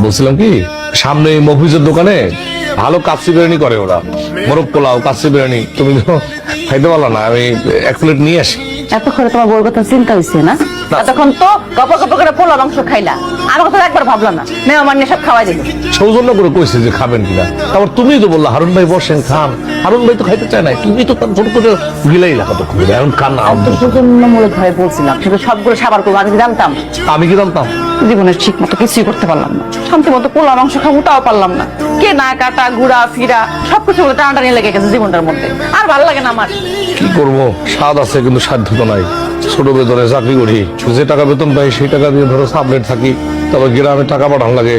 বলছিলাম কি, সামনে মফিজের দোকানে ভালো কাচ্চি বিরিয়ানি করে ওরা, মোরগ পোলাও, কাচ্চি বিরিয়ানি। তুমি তো খাইতে পারলো না, আমি এক প্লেট নিয়ে আসি। এত করে তোমার বউর কথা চিন্তা হয়েছে না? তখন তো গপ গপ করে পোলার অংশ খাইলা, আমার কথা একবার ভাবলা না। মেহমান নিয়ে সব খাওয়াই দিল। সৌজন্য করে কইছে যে খাবেন কিনা, তারপর তুমি তো বললা হারুন ভাই বসেন খান। হারুন ভাই তো খাইতে চায় না, তুমি তো তার ছোট করে গিলাই রাখা তো খুবই এখন খান না। সৌজন্যমূলক ভাবে বলছিলাম, সেটা সবগুলো সাবার করবো। আমি কি জানতাম? আমি কি জানতাম? জীবনের ঠিক মতো কিছুই করতে পারলাম না, শান্তি মতো পোলার অংশ খাবো তাও পারলাম না। কে না কাটা ঘুরা ফিরা সবকিছু টানাটানি লেগে গেছে জীবনটার মধ্যে। আর ভালো লাগে না আমার। কি করবো, স্বাদ আছে কিন্তু সাধ্য তো নাই। ছোট বেতনে চাকরি করি, যে টাকা বেতন পাই সেই টাকা দিয়ে ধরো সাবলেট থাকি, তারপর গ্রামে টাকা পাঠানো লাগে।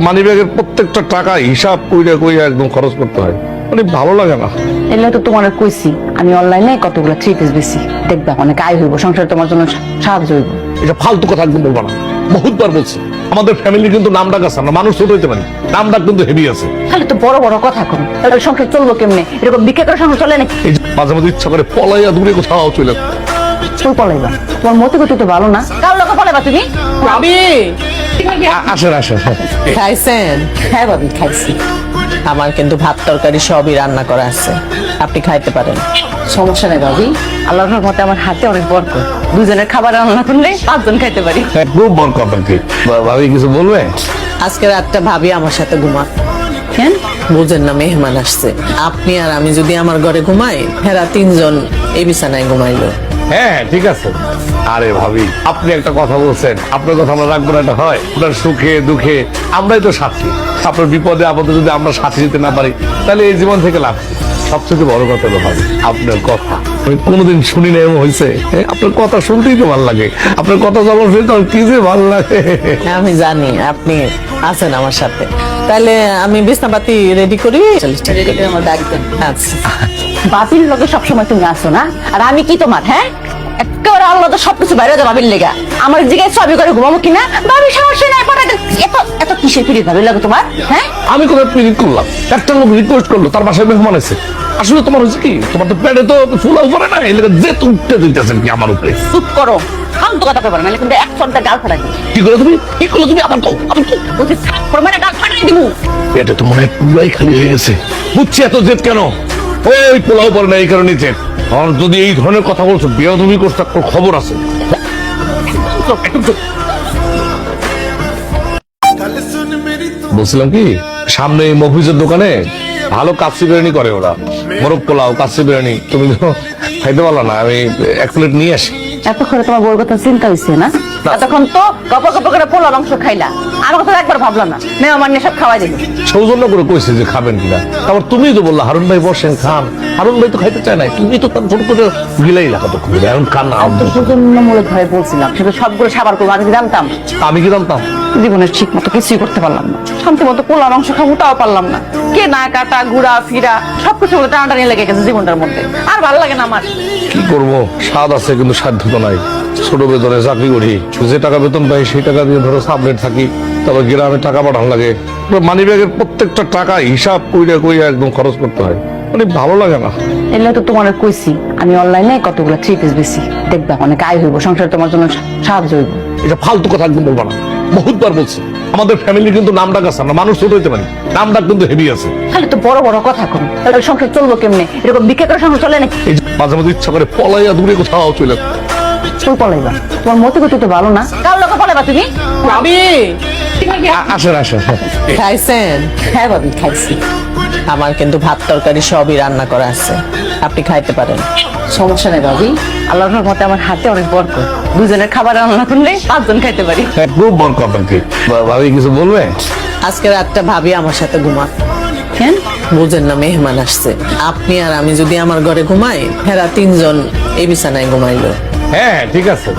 মানি ব্যাগের প্রত্যেকটা টাকা হিসাব কইরা কইরা একদম খরচ করতে হয়, মানে ভালো লাগে না। এলে তো তোমার কইছি আমি অনলাইনে কতগুলো 3 পিস বেশি দেখবা, অনেক আয় হইব, সংসারে তোমার জন্য সাহায্য হইব। এটা ফালতু কথা একদম বলবো না, বহুতবার বলছি। আমাদের ফ্যামিলি কিন্তু নাম ডাক আছে, আমরা মানুষ ছোট হইতে পারি, নাম ডাক কিন্তু হেভি আছে। তাহলে তো বড় বড় কথা কম, তাহলে সংসার চলবো কেমনে? এরকম ভিক্ষা করে সংসার চলে নাকি? এই যে মাঝে মাঝে ইচ্ছা করে পলাইয়া দূরে কোথাও চলে তুই পলাইবা? তোমার মতি গতি তো ভালো না, কার লোকে পলাইবা তুমি? ভাবি আসেন আসেন। খাইছেন? হ্যাঁ ভাবি, খাইছি। আমার কিন্তু ভাত তরকারি সবই রান্না করা আছে, আপনি খাইতে পারেন। সমস্যা নেই ভাবি, আল্লাহর রহমতে আমার হাতে অনেক বরকত। দুজনের খাবার রান্না করলে 5 জন খাইতে পারি। খুব বড় কথা কি ভাবি, কিছু বলবে? আজকে রাতটা ভাবি আমার সাথে ঘুমা। কেন? বুঝেন না, মেহমান আসছে। আপনি আর আমি যদি আমার ঘরে ঘুমাই, হেরা 3 জন এই বিছানায় ঘুমাইলো। হ্যাঁ ঠিক আছে। আরে ভাবি, আপনি একটা কথা বলছেন, আপনার কথা আমরা রাখবো না, এটা হয়? আপনার সুখে দুঃখে আমরাই তো সাথী। আপনার বিপদে আপদে যদি আমরা সাথী দিতে না পারি, তাহলে এই জীবন থেকে লাভ কি? সবচেয়ে বড় কথা হলো ভাবি, আপনার কথা আমি কোনোদিন শুনি না, এমন হয়েছে। আপনার কথা শুনতেই তো ভালো লাগে, আপনার কথা যখন শুনি তখন কি যে ভালো লাগে। আমি জানি আপনি আছেন আমার সাথে, তাহলে আমি বিছনাপাতি রেডি করি। আমার ডাক দেন। আচ্ছা, বাপির লগে সবসময় তুমি আসো না, আর আমি কি তোমার? হ্যাঁ, একেবারে আল্লাহ তো সবকিছু বাইরে যাবে বাবির লেগা। আমার জিজ্ঞাসা সবই করে ঘুমাবো কিনা, বাবি সমস্যা নাই। এত এত কিসের পিড়ি ভাবির লাগে তোমার? হ্যাঁ, আমি কোথায় পিরিত করলাম? একটা লোক রিকোয়েস্ট করলো, তার বাসায় মেহমান আছে। আসলে তোমার হচ্ছে কি, তোমার তো পেটে তো ফুলা উপরে না, এই লেগে যে তুলতে দিতেছেন কি আমার উপরে। চুপ করো, ফালতু কথা কইবা না, কিন্তু এক সন্তান গাল ফাটাই দিই। কি করলে তুমি, কি করলে তুমি? আবার কও, আবার কও। বলছি থাপ্পড় মেরে গাল ফাটাই দিবো। পেটে তো মনে হয় পুরাই খালি হয়ে গেছে। বুঝছি এত জেদ কেন, ওই পোলাও পরে না এই কারণে জেদ। আর যদি এই ধরনের কথা বলছো, বিয়ে তুমি করছো, তার খবর আছে। বলছিলাম কি, সামনে মফিজের দোকানে ভালো কাচ্চি বিরিয়ানি করে ওরা, মোরগ পোলাও, কাচ্চি বিরিয়ানি। তুমি তো খাইতে পারলো না, আমি এক প্লেট নিয়ে আসি। এত করে তোমার বউর কথা চিন্তা হয়েছে না? তখন তো গপ গপ করে পোলার অংশ খাইলা, আমার কথা একবার ভাবলা না। মেহমান নিয়ে সব খাওয়াই দিল। সৌজন্য করে কইছে যে খাবেন কিনা, তারপর তুমি তো বললা হারুন ভাই বসেন খান। হারুন ভাই তো খাইতে চায় না, তুমি তো তার ছোট করে গিলাই রাখা তো খুবই এখন খান না। সৌজন্যমূলক ভাবে বলছিলাম, সেটা সবগুলো সাবার করবো। আমি কি জানতাম? আমি কি জানতাম? জীবনের ঠিক মতো কিছুই করতে পারলাম না, শান্তি মতো পোলার অংশ খাবো তাও পারলাম না। কে না কাটা ঘুরা ফিরা সবকিছু টানাটানি লেগে গেছে জীবনটার মধ্যে। আর ভালো লাগে না আমার। কি করবো, স্বাদ আছে কিন্তু সাধ্য তো নাই। ছোট বেতনে চাকরি করি, যে টাকা বেতন পাই সেই টাকা দিয়ে ধরো সাবলেট থাকি, তারপর গ্রামে টাকা পাঠানো লাগে। মানি ব্যাগের প্রত্যেকটা টাকা হিসাব কইরা কইরা একদম খরচ করতে হয়, মানে ভালো লাগে না। এলে তো তোমার কইছি আমি অনলাইনে কতগুলো 3 পিস বেশি দেখবা, অনেক আয় হইব, সংসারে তোমার জন্য সাহায্য হইব। এটা ফালতু কথা একদম বলবো না, বহুতবার বলছি। আমাদের ফ্যামিলি কিন্তু নাম ডাক আছে, আমরা মানুষ ছোট হইতে পারি, নাম ডাক কিন্তু হেভি আছে। তাহলে তো বড় বড় কথা কম, তাহলে সংসার চলবো কেমনে? এরকম ভিক্ষা করে সংসার চলে নাকি? এই যে মাঝে মাঝে ইচ্ছা করে পলাইয়া দূরে কোথাও চলে তুই পলাইবা? তোমার মতি গতি তো ভালো না, কার লোকে পলাইবা তুমি? ভাবি আসেন আসেন। খাইছেন? হ্যাঁ ভাবি, খাইছি। আমার কিন্তু ভাত তরকারি সবই রান্না করা আছে, আপনি খাইতে পারেন। সমস্যা নেই ভাবি, আল্লাহর রহমতে আমার হাতে অনেক বরকত। দুজনের খাবার রান্না করলে 5 জন খাইতে পারি। খুব বড় কথা কি ভাবি, কিছু বলবে? আজকে রাতটা ভাবি আমার সাথে ঘুমা। কেন? বুঝেন না, মেহমান আসছে। আপনি আর আমি যদি আমার ঘরে ঘুমাই, হেরা 3 জন এই বিছানায় ঘুমাইলো। হ্যাঁ ঠিক আছে।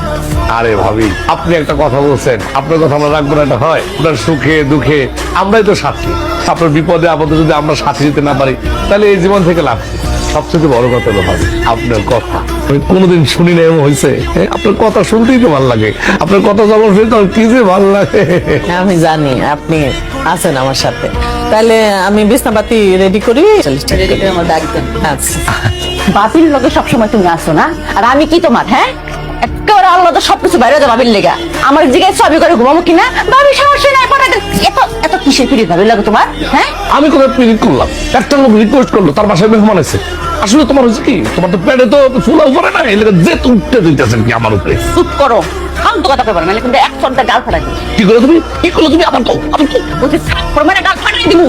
আরে ভাবি, আপনি একটা কথা বলছেন, আপনার কথা আমরা রাখবো না, এটা হয়? আপনার সুখে দুঃখে আমরাই তো সাথী। আপনার বিপদে আপদে যদি আমরা সাথী দিতে না পারি, তাহলে এই জীবন থেকে লাভ কি? সবচেয়ে বড় কথা হলো ভাবি, আপনার কথা আমি কোনোদিন শুনি না, এমন হয়েছে। আপনার কথা শুনতেই তো ভালো লাগে, আপনার কথা যখন শুনি তখন কি যে ভালো লাগে। আমি জানি আপনি আছেন আমার সাথে, তাহলে আমি বিছনাপাতি রেডি করি। আমার ডাক দেন। আচ্ছা, বাপির লগে সবসময় তুমি আসো না, আর আমি কি তোমার? হ্যাঁ, একেবারে আল্লাহ তো সবকিছু বাইরে যাবে বাবির লেগা। আমার জিজ্ঞাসা সবই করে ঘুমাবো কিনা, বাবি সমস্যা নাই। এত এত কিসের পিড়ি ভাবে লাগে তোমার, হ্যাঁ? আমি কোথায় পিরিত করলাম? একটা লোক রিকোয়েস্ট করলো, তার বাসায় মেহমান আছে। আসলে তোমার হচ্ছে কি, তোমার তো পেটে তো ফুলা উপরে না, এলাকা যে উঠতে দিতেছেন কি আমার উপরে। চুপ করো, ফালতু কথা কইবার না, কিন্তু এক সন্তান গাল ফাটাই দিবি। কি করো তুমি? কি করলো তুমি? আমার তো বলছি থাপ্পড় মেরে গাল ফাটাই দিবো।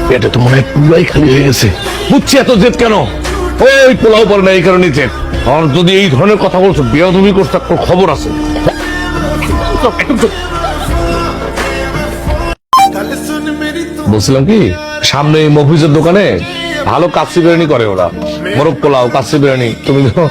পেটে তো মনে হয় পুরাই খালি হয়ে গেছে। বুঝছি এত জেদ কেন। ওই পোলাও পরে না, এই কারণে জেদ। আর যদি এই ধরনের কথা বলছো, বিয়া তুমি করছো, তার খবর আছে। বলছিলাম কি, সামনে এই মফিজের দোকানে ভালো কাচ্চি বিরিয়ানি করে ওরা। মোরগ পোলাও, কাচ্চি বিরিয়ানি। তুমি তো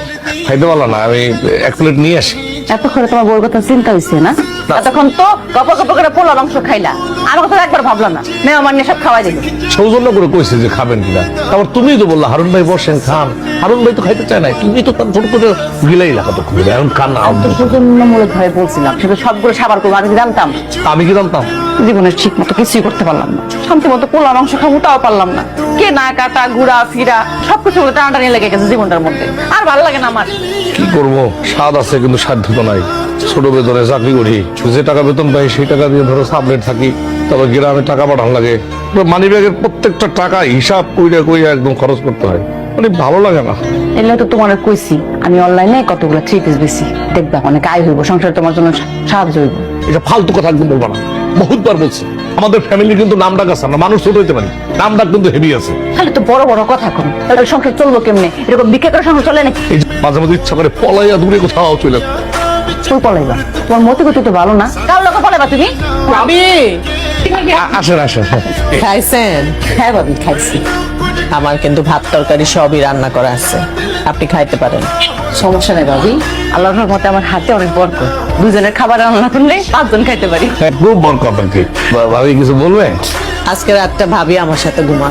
খাইতে পারলো না, আমি এক প্লেট নিয়ে আসি। এতক্ষণে তোমার বউর কথা চিন্তা হয়েছে না? এতক্ষণ তো গপ গপ করে পোলা মাংস খাইলা, আমার কথা একবার ভাবলাম না। মেহমান নিয়ে সব খাওয়াই দিল। সৌজন্য করে কইছে যে খাবেন কিনা, তারপর তুমি তো বললা হারুন ভাই বসেন খান। হারুন ভাই তো খাইতে চায় না, তুমি তো তার ছোট করে গিলাই রাখা তো খুবই এখন খান না। সৌজন্যমূলক ভাবে বলছিলাম, সেটা সবগুলো সাবার করবো। আমি কি জানতাম? আমি কি জানতাম? জীবনের ঠিক মতো কিছুই করতে পারলাম না, শান্তি মতো পোলা মাংস খাবো তাও পারলাম না। কে না কাটা ঘুরা ফিরা সবকিছু বলে টানাটানি লেগে গেছে জীবনটার মধ্যে। আর ভালো লাগে না আমার। কি করবো, স্বাদ আছে কিন্তু সাধ্য তো নাই। ছোট বেতনে চাকরি করি, যে টাকা বেতন পাই সেই টাকা দিয়ে ধরো সাবলেট থাকি, তবে গ্রামে টাকা পাঠানো লাগে। মানি ব্যাগের প্রত্যেকটা টাকা হিসাব কইরা কইরা একদম খরচ করতে হয়, মানে ভালো লাগে না। এলে তো তোমার কইছি আমি অনলাইনে কতগুলো 3 পিস বেশি, দেখবা অনেক আয় হইব, সংসার তোমার জন্য সাহায্য হইব। এটা ফালতু কথা একদম বলবো না, বহুতবার বলছি। আমাদের ফ্যামিলি কিন্তু নাম ডাক আছে, আমরা মানুষ ছোট হইতে পারি, নাম ডাক কিন্তু হেভি আছে। তাহলে তো বড় বড় কথা কম, তাহলে সংসার চলবো কেমনে? এরকম বিক্রি করে সংসার চলে নাকি? এই যে মাঝে মাঝে ইচ্ছা করে পলাইয়া দূরে কোথাও চলে যায়। তুই পলাইবা, তোমার মতি গতি তো ভালো না। কার লোকে পলাইবা তুমি? ভাবি আসেন আসেন। খাইছেন? হ্যাঁ ভাবি, খাইছি। আমার কিন্তু ভাত তরকারি সবই রান্না করা আছে, আপনি খাইতে পারেন। সমস্যা নেই ভাবি, আল্লাহর রহমতে আমার হাতে অনেক বরকত। দুজনের খাবার রান্না করলে 5 জন খাইতে পারি। খুব বড় কথা কি ভাবি, কিছু বলবে? আজকে রাতটা ভাবি আমার সাথে ঘুমা।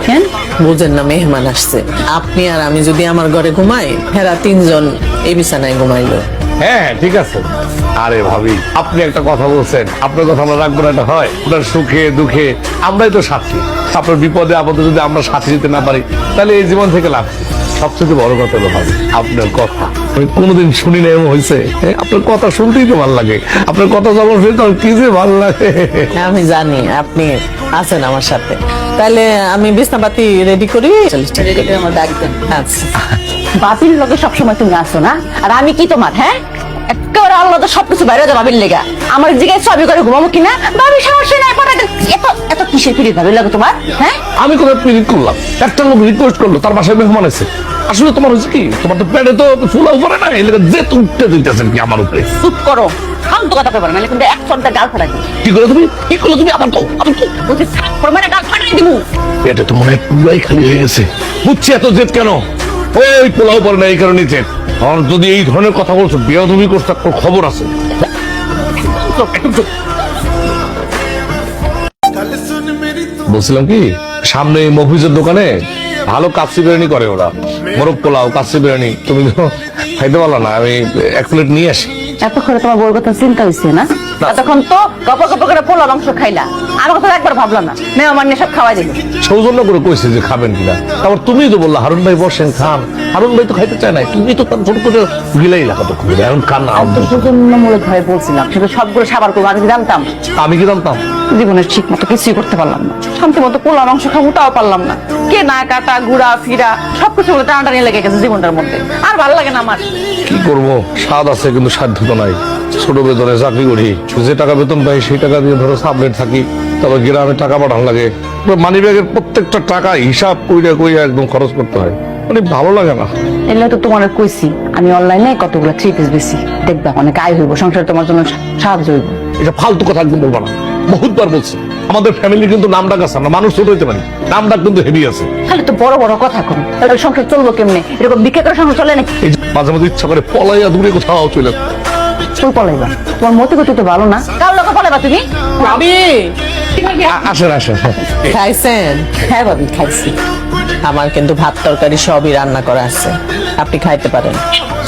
কেন? বুঝেন না, মেহমান আসছে। আপনি আর আমি যদি আমার ঘরে ঘুমাই, হেরা 3 জন এই বিছানায় ঘুমাইলো। হ্যাঁ ঠিক আছে। আরে ভাবি, আপনি একটা কথা বলছেন, আপনার কথা আমরা রাখবো না, এটা হয়? আপনার সুখে দুঃখে আমরাই তো সাথী। আপনার বিপদে আপদে যদি আমরা সাথী দিতে না পারি, তাহলে এই জীবন থেকে লাভ কি? সবচেয়ে বড় কথা হলো ভাবি, আপনার কথা আমি কোনোদিন শুনি না এমন হয়েছে। আপনার কথা শুনতেই তো ভালো লাগে, আপনার কথা যখন শুনি তখন কি যে ভালো লাগে। আমি জানি আপনি আছেন আমার সাথে, তাহলে আমি বিছনাপাতি রেডি করি। রেডি করে আমার ব্যাগ দেন। আচ্ছা, বাপির লোকে সবসময় তুমি আসো না, আর আমি কি তোমার, হ্যাঁ? একেবারে আল্লাহ সবকিছু বাইরে যাও বাবির লেগা। আমার জিগায় সবই করে ঘুমাবো কিনা, বাবি সমস্যা নাই পাঠাতে। এত এত কিসের পিড়ি ভাবে লাগে তোমার, হ্যাঁ? আমি কোথায় পিরিত করলাম? একটা লোক রিকোয়েস্ট করলো, তার বাসায় মেহমান আছে। আসলে তোমার হচ্ছে কি, তোমার তো পেটে তো ফুলা উপরে না, এলাকা যে উঠতে দিতেছেন কি আমার উপরে। চুপ করো, ফালতু কথা কইবার না, কিন্তু এক সন্তান গাল ফাটাই দিবি। কি করো তুমি? কি করলো তুমি? আমার তো বলছি থাপ্পড় মেরে গাল ফাটাই দিবো। পেটে তো মনে হয় পুরাই খালি হয়ে গেছে। বুঝছি এত জেদ কেন। ওই পোলাও পরে না, এই কারণে জেদ। আর যদি এই ধরনের কথা বলছো, বিয়া তুমি করছো, তার খবর আছে। বলছিলাম কি, সামনে এই মফিজের দোকানে ভালো কাচ্চি বিরিয়ানি করে ওরা। মোরগ পোলাও, কাচ্চি বিরিয়ানি। তুমি তো খাইতে পারলো না, আমি এক প্লেট নিয়ে আসি। এতক্ষণে তোমার বউর কথা চিন্তা হয়েছে না? এতক্ষণ তো গপ গপ করে পোলা মাংস খাইলা, আমার কথা একবার ভাবলাম না। মেহমান নিয়ে সব খাওয়াই দিল। সৌজন্য করে কইছে যে খাবেন কিনা, তারপর তুমি তো বললা হারুন ভাই বসেন খান। হারুন ভাই তো খাইতে চায় না, তুমি তো তার ছোট করে গিলাই রাখা তো খুবই এখন খান না। সৌজন্যমূলক ভাবে বলছিলাম, সেটা সবগুলো সাবার করবো। আমি কি জানতাম? আমি কি জানতাম? জীবনের ঠিক মতো কিছুই করতে পারলাম না, শান্তি মতো পোলা মাংস খাবো তাও পারলাম না। কে না কাটা ঘুরা ফিরা সবকিছু বলে টানাটানি লেগে গেছে জীবনটার মধ্যে। আর ভালো লাগে না আমার। কি করবো, স্বাদ আছে কিন্তু সাধ্য তো নাই। ছোট বেতনে চাকরি করি, যে টাকা বেতন পাই সেই টাকা দিয়ে ধরো সাবলেট থাকি, তবে গ্রামে টাকা পাঠানো লাগে। মানি ব্যাগের প্রত্যেকটা টাকা হিসাব কইরা কইরা একদম খরচ করতে হয়, মানে ভালো লাগে না। এলে তো তোমার কইছি আমি অনলাইনে কতগুলো 3 পিস বেশি, দেখবা অনেক আয় হইব, সংসার তোমার জন্য সাহায্য হইব। এটা ফালতু কথা একদম বলবো না, বহুতবার বলছি। আমাদের ফ্যামিলি কিন্তু নাম ডাক আছে, আমরা মানুষ ছোট হইতে পারি, নাম ডাক কিন্তু হেভি আছে। তাহলে তো বড় বড় কথা কম, তাহলে সংসার চলবো কেমনে? এরকম বিক্রি করে সংসার চলে নাকি? এই যে মাঝে মাঝে ইচ্ছা করে পলাইয়া দূরে কোথাও চলে যায়। তুই পলাইবা, তোমার মতি গতি তো ভালো না। কার লোকে পলাইবা তুমি? ভাবি আসেন আসেন। খাইছেন? হ্যাঁ ভাবি, খাইছি। আমার কিন্তু ভাত তরকারি সবই রান্না করা আছে, আপনি খাইতে পারেন।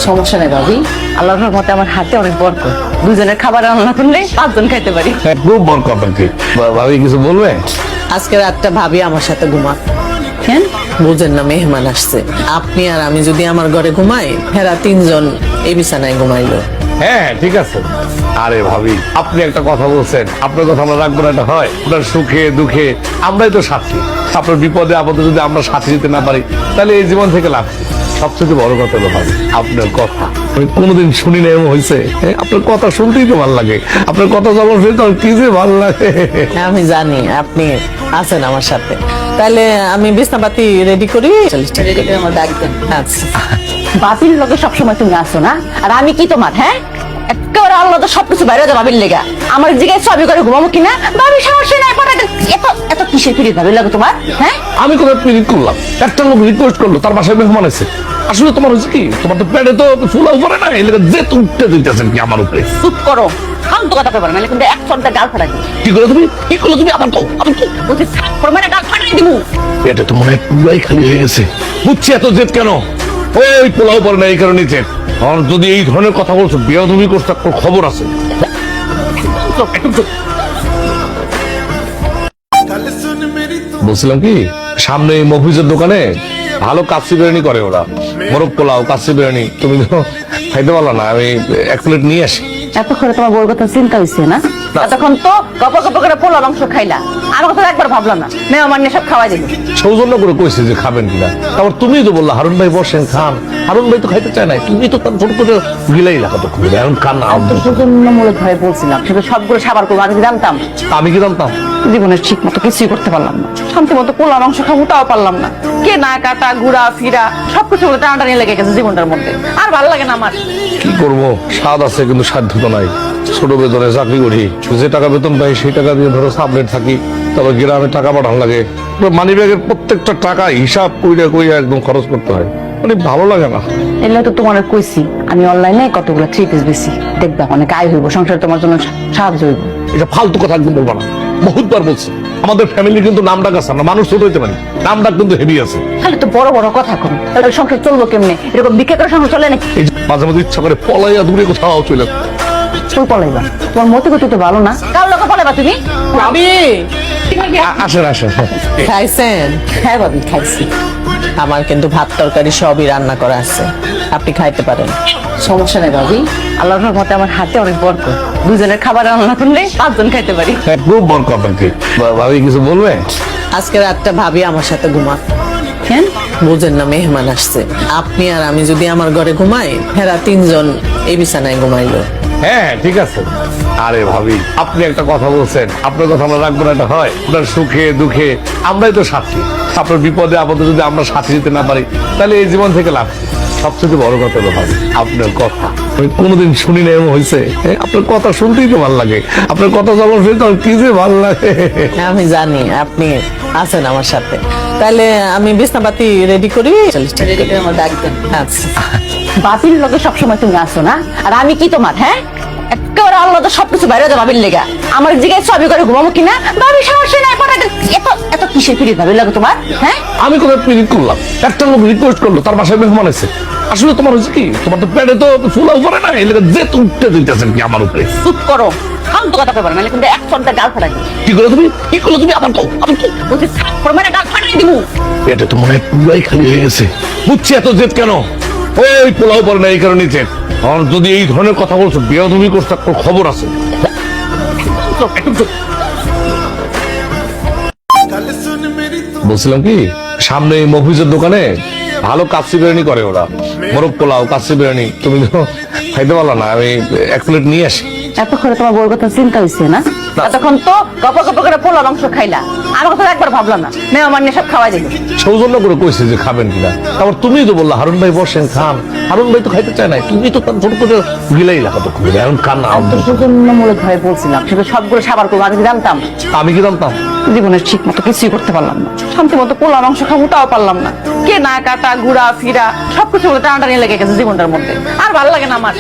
সমস্যা নেই ভাবি, আল্লাহর রহমতে আমার হাতে অনেক বরকত। দুজনের খাবার রান্না করলে 5 জন খাইতে পারি। খুব বড় কথা কি ভাবি, কিছু বলবে? আজকে রাতটা ভাবি আমার সাথে ঘুমা। কেন? বুঝেন না, মেহমান আসছে। আপনি আর আমি যদি আমার ঘরে ঘুমাই, হেরা 3 জন এই বিছানায় ঘুমাইলো। হ্যাঁ ঠিক আছে। আরে ভাবি, আপনি একটা কথা বলছেন, আপনার কথা আমরা রাখবো না, এটা হয়? আপনার সুখে দুঃখে আমরাই তো সাথী। আপনার বিপদে আপদে যদি আমরা সাথী দিতে না পারি, তাহলে এই জীবন থেকে লাভ কি? সবচেয়ে বড় কথা হলো ভাবি, আপনার কথা আমি কোনোদিন শুনি না এমন হয়েছে। আপনার কথা শুনতেই তো ভালো লাগে, আপনার কথা যখন শুনি তখন কি যে ভালো লাগে। আমি জানি আপনি আছেন আমার সাথে, তাহলে আমি বিছনাপাতি রেডি করি। আচ্ছা বাবির লগে সবসময় তুমি আসো না, আর আমি কি তোমার? হ্যাঁ, একেবারে আল্লাহ সবকিছু বাইরে যাও বাবির লেগা। আমার জিগায় সবই করে ঘুমাবো কিনা, বাবির সমস্যা নাই। এত এত কিসের পিড়ি ভাবির লাগে তোমার? হ্যাঁ, আমি কোথায় পিরিত করলাম? একটা লোক রিকোয়েস্ট করলো, তার বাসায় মেহমান আছে। আসলে তোমার হচ্ছে কি, তোমার তো পেটে তো ফুলা উপরে না, এই লেগে যে উঠতে দিতেছেন কি আমার উপরে। চুপ করো, ফালতু কথা কইবার না, কিন্তু এক সন্তান গাল ফাটাই দিই। কি করো তুমি? কি করলো তুমি? আমার তো বলছি থাপ্পড় মেরে গাল ফাটাই দিমু। পেটে তো মনে হয় পুরাই খালি হয়ে গেছে। বুঝছি এত জেদ কেন। ওই পোলাও পরে না, এই কারণে জেদ। আর যদি এই ধরনের কথা বলছো, বিয়া তুমি করছো, তার খবর আছে। বলছিলাম কি, সামনে এই মফিজের দোকানে ভালো কাচ্চি বিরিয়ানি করে ওরা। মোরগ পোলাও, কাচ্চি বিরিয়ানি তুমি তো খাইতে পারলো না, আমি এক প্লেট নিয়ে আসি। এতক্ষণে তোমার বউর কথা চিন্তা হয়েছে না? এতক্ষণ তো গপ গপ করে পোলা মাংস খাইলা, আমার কথা একবার ভাবলাম না। মেহমান নিয়ে সব খাওয়াই দিল। সৌজন্য করে কইছে যে খাবেন কিনা, তারপর তুমি তো বললা হারুন ভাই বসেন খান। হারুন ভাই তো খাইতে চায় না, তুমি তো তার ছোট করে গিলাই রাখা তো খুবই এখন খান না। সৌজন্যমূলক ভাবে বলছিলাম, সেটা সবগুলো সাবার করবো। আমি কি জানতাম? আমি কি জানতাম? জীবনের ঠিক মতো কিছুই করতে পারলাম না, শান্তি মতো পোলা মাংস খাবো তাও পারলাম না। কে না কাটা ঘুরা ফিরা সবকিছু বলে টানাটানি লেগে গেছে জীবনটার মধ্যে। আর ভালো লাগে না আমার। কি করবো, স্বাদ আছে কিন্তু সাধ্য তো নাই। ছোট বেতনে চাকরি করি, যে টাকা বেতন পাই সেই টাকা দিয়ে ধরো সাবলেট থাকি, তবে গ্রামে টাকা পাঠানো লাগে। মানি ব্যাগের প্রত্যেকটা টাকা হিসাব কইরা কইরা একদম খরচ করতে হয়, মানে ভালো লাগে না। এলে তো তোমার কইছি আমি অনলাইনে কতগুলো 3 পিস বেশি দেখবা, অনেক আয় হইব, সংসার তোমার জন্য সাহায্য হইব। এটা ফালতু কথা একদম বলবো না, বহুতবার বলছি। আমাদের ফ্যামিলি কিন্তু নাম ডাক আছে, আমরা মানুষ ছোট হইতে পারি, নাম ডাক কিন্তু হেভি আছে। তাহলে তো বড় বড় কথা কম, তাহলে সংসার চলবো কেমনে? এরকম বিক্রি করে সংসার চলে নাকি? এই যে মাঝে মাঝে ইচ্ছা করে পলাইয়া দূরে কোথাও চলে যায়। তুই পলাইবা? তোমার মতে গতি তো ভালো না। কার লোকে পলাইবা তুমি? ভাবি আসেন আসেন। খাইছেন? হ্যাঁ ভাবি, খাইছি। আমার কিন্তু ভাত তরকারি সবই রান্না করা আছে, আপনি খাইতে পারেন। সমস্যা নেই ভাবি, আল্লাহর রহমতে আমার হাতে অনেক বরকত। দুজনের খাবার রান্না করলে 5 জন খাইতে পারি। হ্যাঁ, খুব বড় কথা কি ভাবি, কিছু বলবে? আজকে রাতটা ভাবি আমার সাথে ঘুমা। কেন? বুঝেন না, মেহমান আসছে। আপনি আর আমি যদি আমার ঘরে ঘুমাই, হেরা 3 জন এই বিছানায় ঘুমাইলো। হ্যাঁ ঠিক আছে। আরে ভাবি, আপনি একটা কথা বলছেন, আপনার কথা আমরা রাখবো না, এটা হয়? আপনার সুখে দুঃখে আমরাই তো সাথী। আপনার বিপদে আপদে যদি আমরা সাথী দিতে না পারি, তাহলে এই জীবন থেকে লাভ কি? সবচেয়ে বড় কথা হলো ভাবি, আপনার কথা আমি কোনোদিন শুনি না এমন হয়েছে। আপনার কথা শুনতেই তো ভালো লাগে, আপনার কথা যখন শুনি তখন কি যে ভালো লাগে। আমি জানি আপনি আছেন আমার সাথে, তাহলে আমি বিছনাপাতি রেডি করি। আচ্ছা বাবির লগে সবসময় তুমি আসো না, আর আমি কি তোমার? হ্যাঁ, একেবারে আল্লাহ সবকিছু বাইরে যাও বাবির লেগা। আমার জিগায় সবই করে ঘুমাবো কিনা, বাবির সমস্যা নাই। এত এত কিসের পিড়ি ভাবির লাগে তোমার? হ্যাঁ, আমি কোথায় পিরিত করলাম? একটা লোক রিকোয়েস্ট করলো, তার বাসায় মেহমান আছে। আসলে তোমার হচ্ছে কি, তোমার তো পেটে তো ফুলা উপরে না, এই লেগে যে উঠতে দিতেছেন কি আমার উপরে। চুপ করো, ফালতু কথা কইবার না, কিন্তু এক সন্তান গাল ফাটাই দিই। কি করো তুমি? কি করলো তুমি? আমার তো বলছি থাপ্পড় মেরে গাল ফাটাই দিমু। পেটে তো মনে হয় পুরাই খালি হয়ে গেছে। বুঝছি এত জেদ কেন। ওই পোলাও পরে না, এই কারণে জেদ। আর যদি এই ধরনের কথা বলছো, বিয়া তুমি করছো, তার খবর আছে। বলছিলাম কি, সামনে এই মফিজের দোকানে ভালো কাচ্চি বিরিয়ানি করে ওরা। মোরগ পোলাও, কাচ্চি বিরিয়ানি তুমি তো খাইতে পারলো না, আমি এক প্লেট নিয়ে আসি। এতক্ষণে তোমার বউর কথা চিন্তা হয়েছে না? এতক্ষণ তো গপ গপ করে পোলা মাংস খাইলা, আমার কথা একবার ভাবলাম না। মেহমান নিয়ে সব খাওয়াই দিল। সৌজন্য করে কইছে যে খাবেন কিনা, তারপর তুমি তো বললা হারুন ভাই বসেন খান। হারুন ভাই তো খাইতে চায় না, তুমি তো তার ছোট করে গিলাই রাখা তো খুবই এখন খান না। সৌজন্যমূলক ভাবে বলছিলাম, সেটা সবগুলো সাবার করবো। আমি কি জানতাম? আমি কি জানতাম? জীবনের ঠিক মতো কিছুই করতে পারলাম না, শান্তি মতো পোলা মাংস খাবো তাও পারলাম না। কে না কাটা ঘুরা ফিরা সবকিছু বলে টানাটানি লেগে গেছে জীবনটার মধ্যে। আর ভালো লাগে না আমার।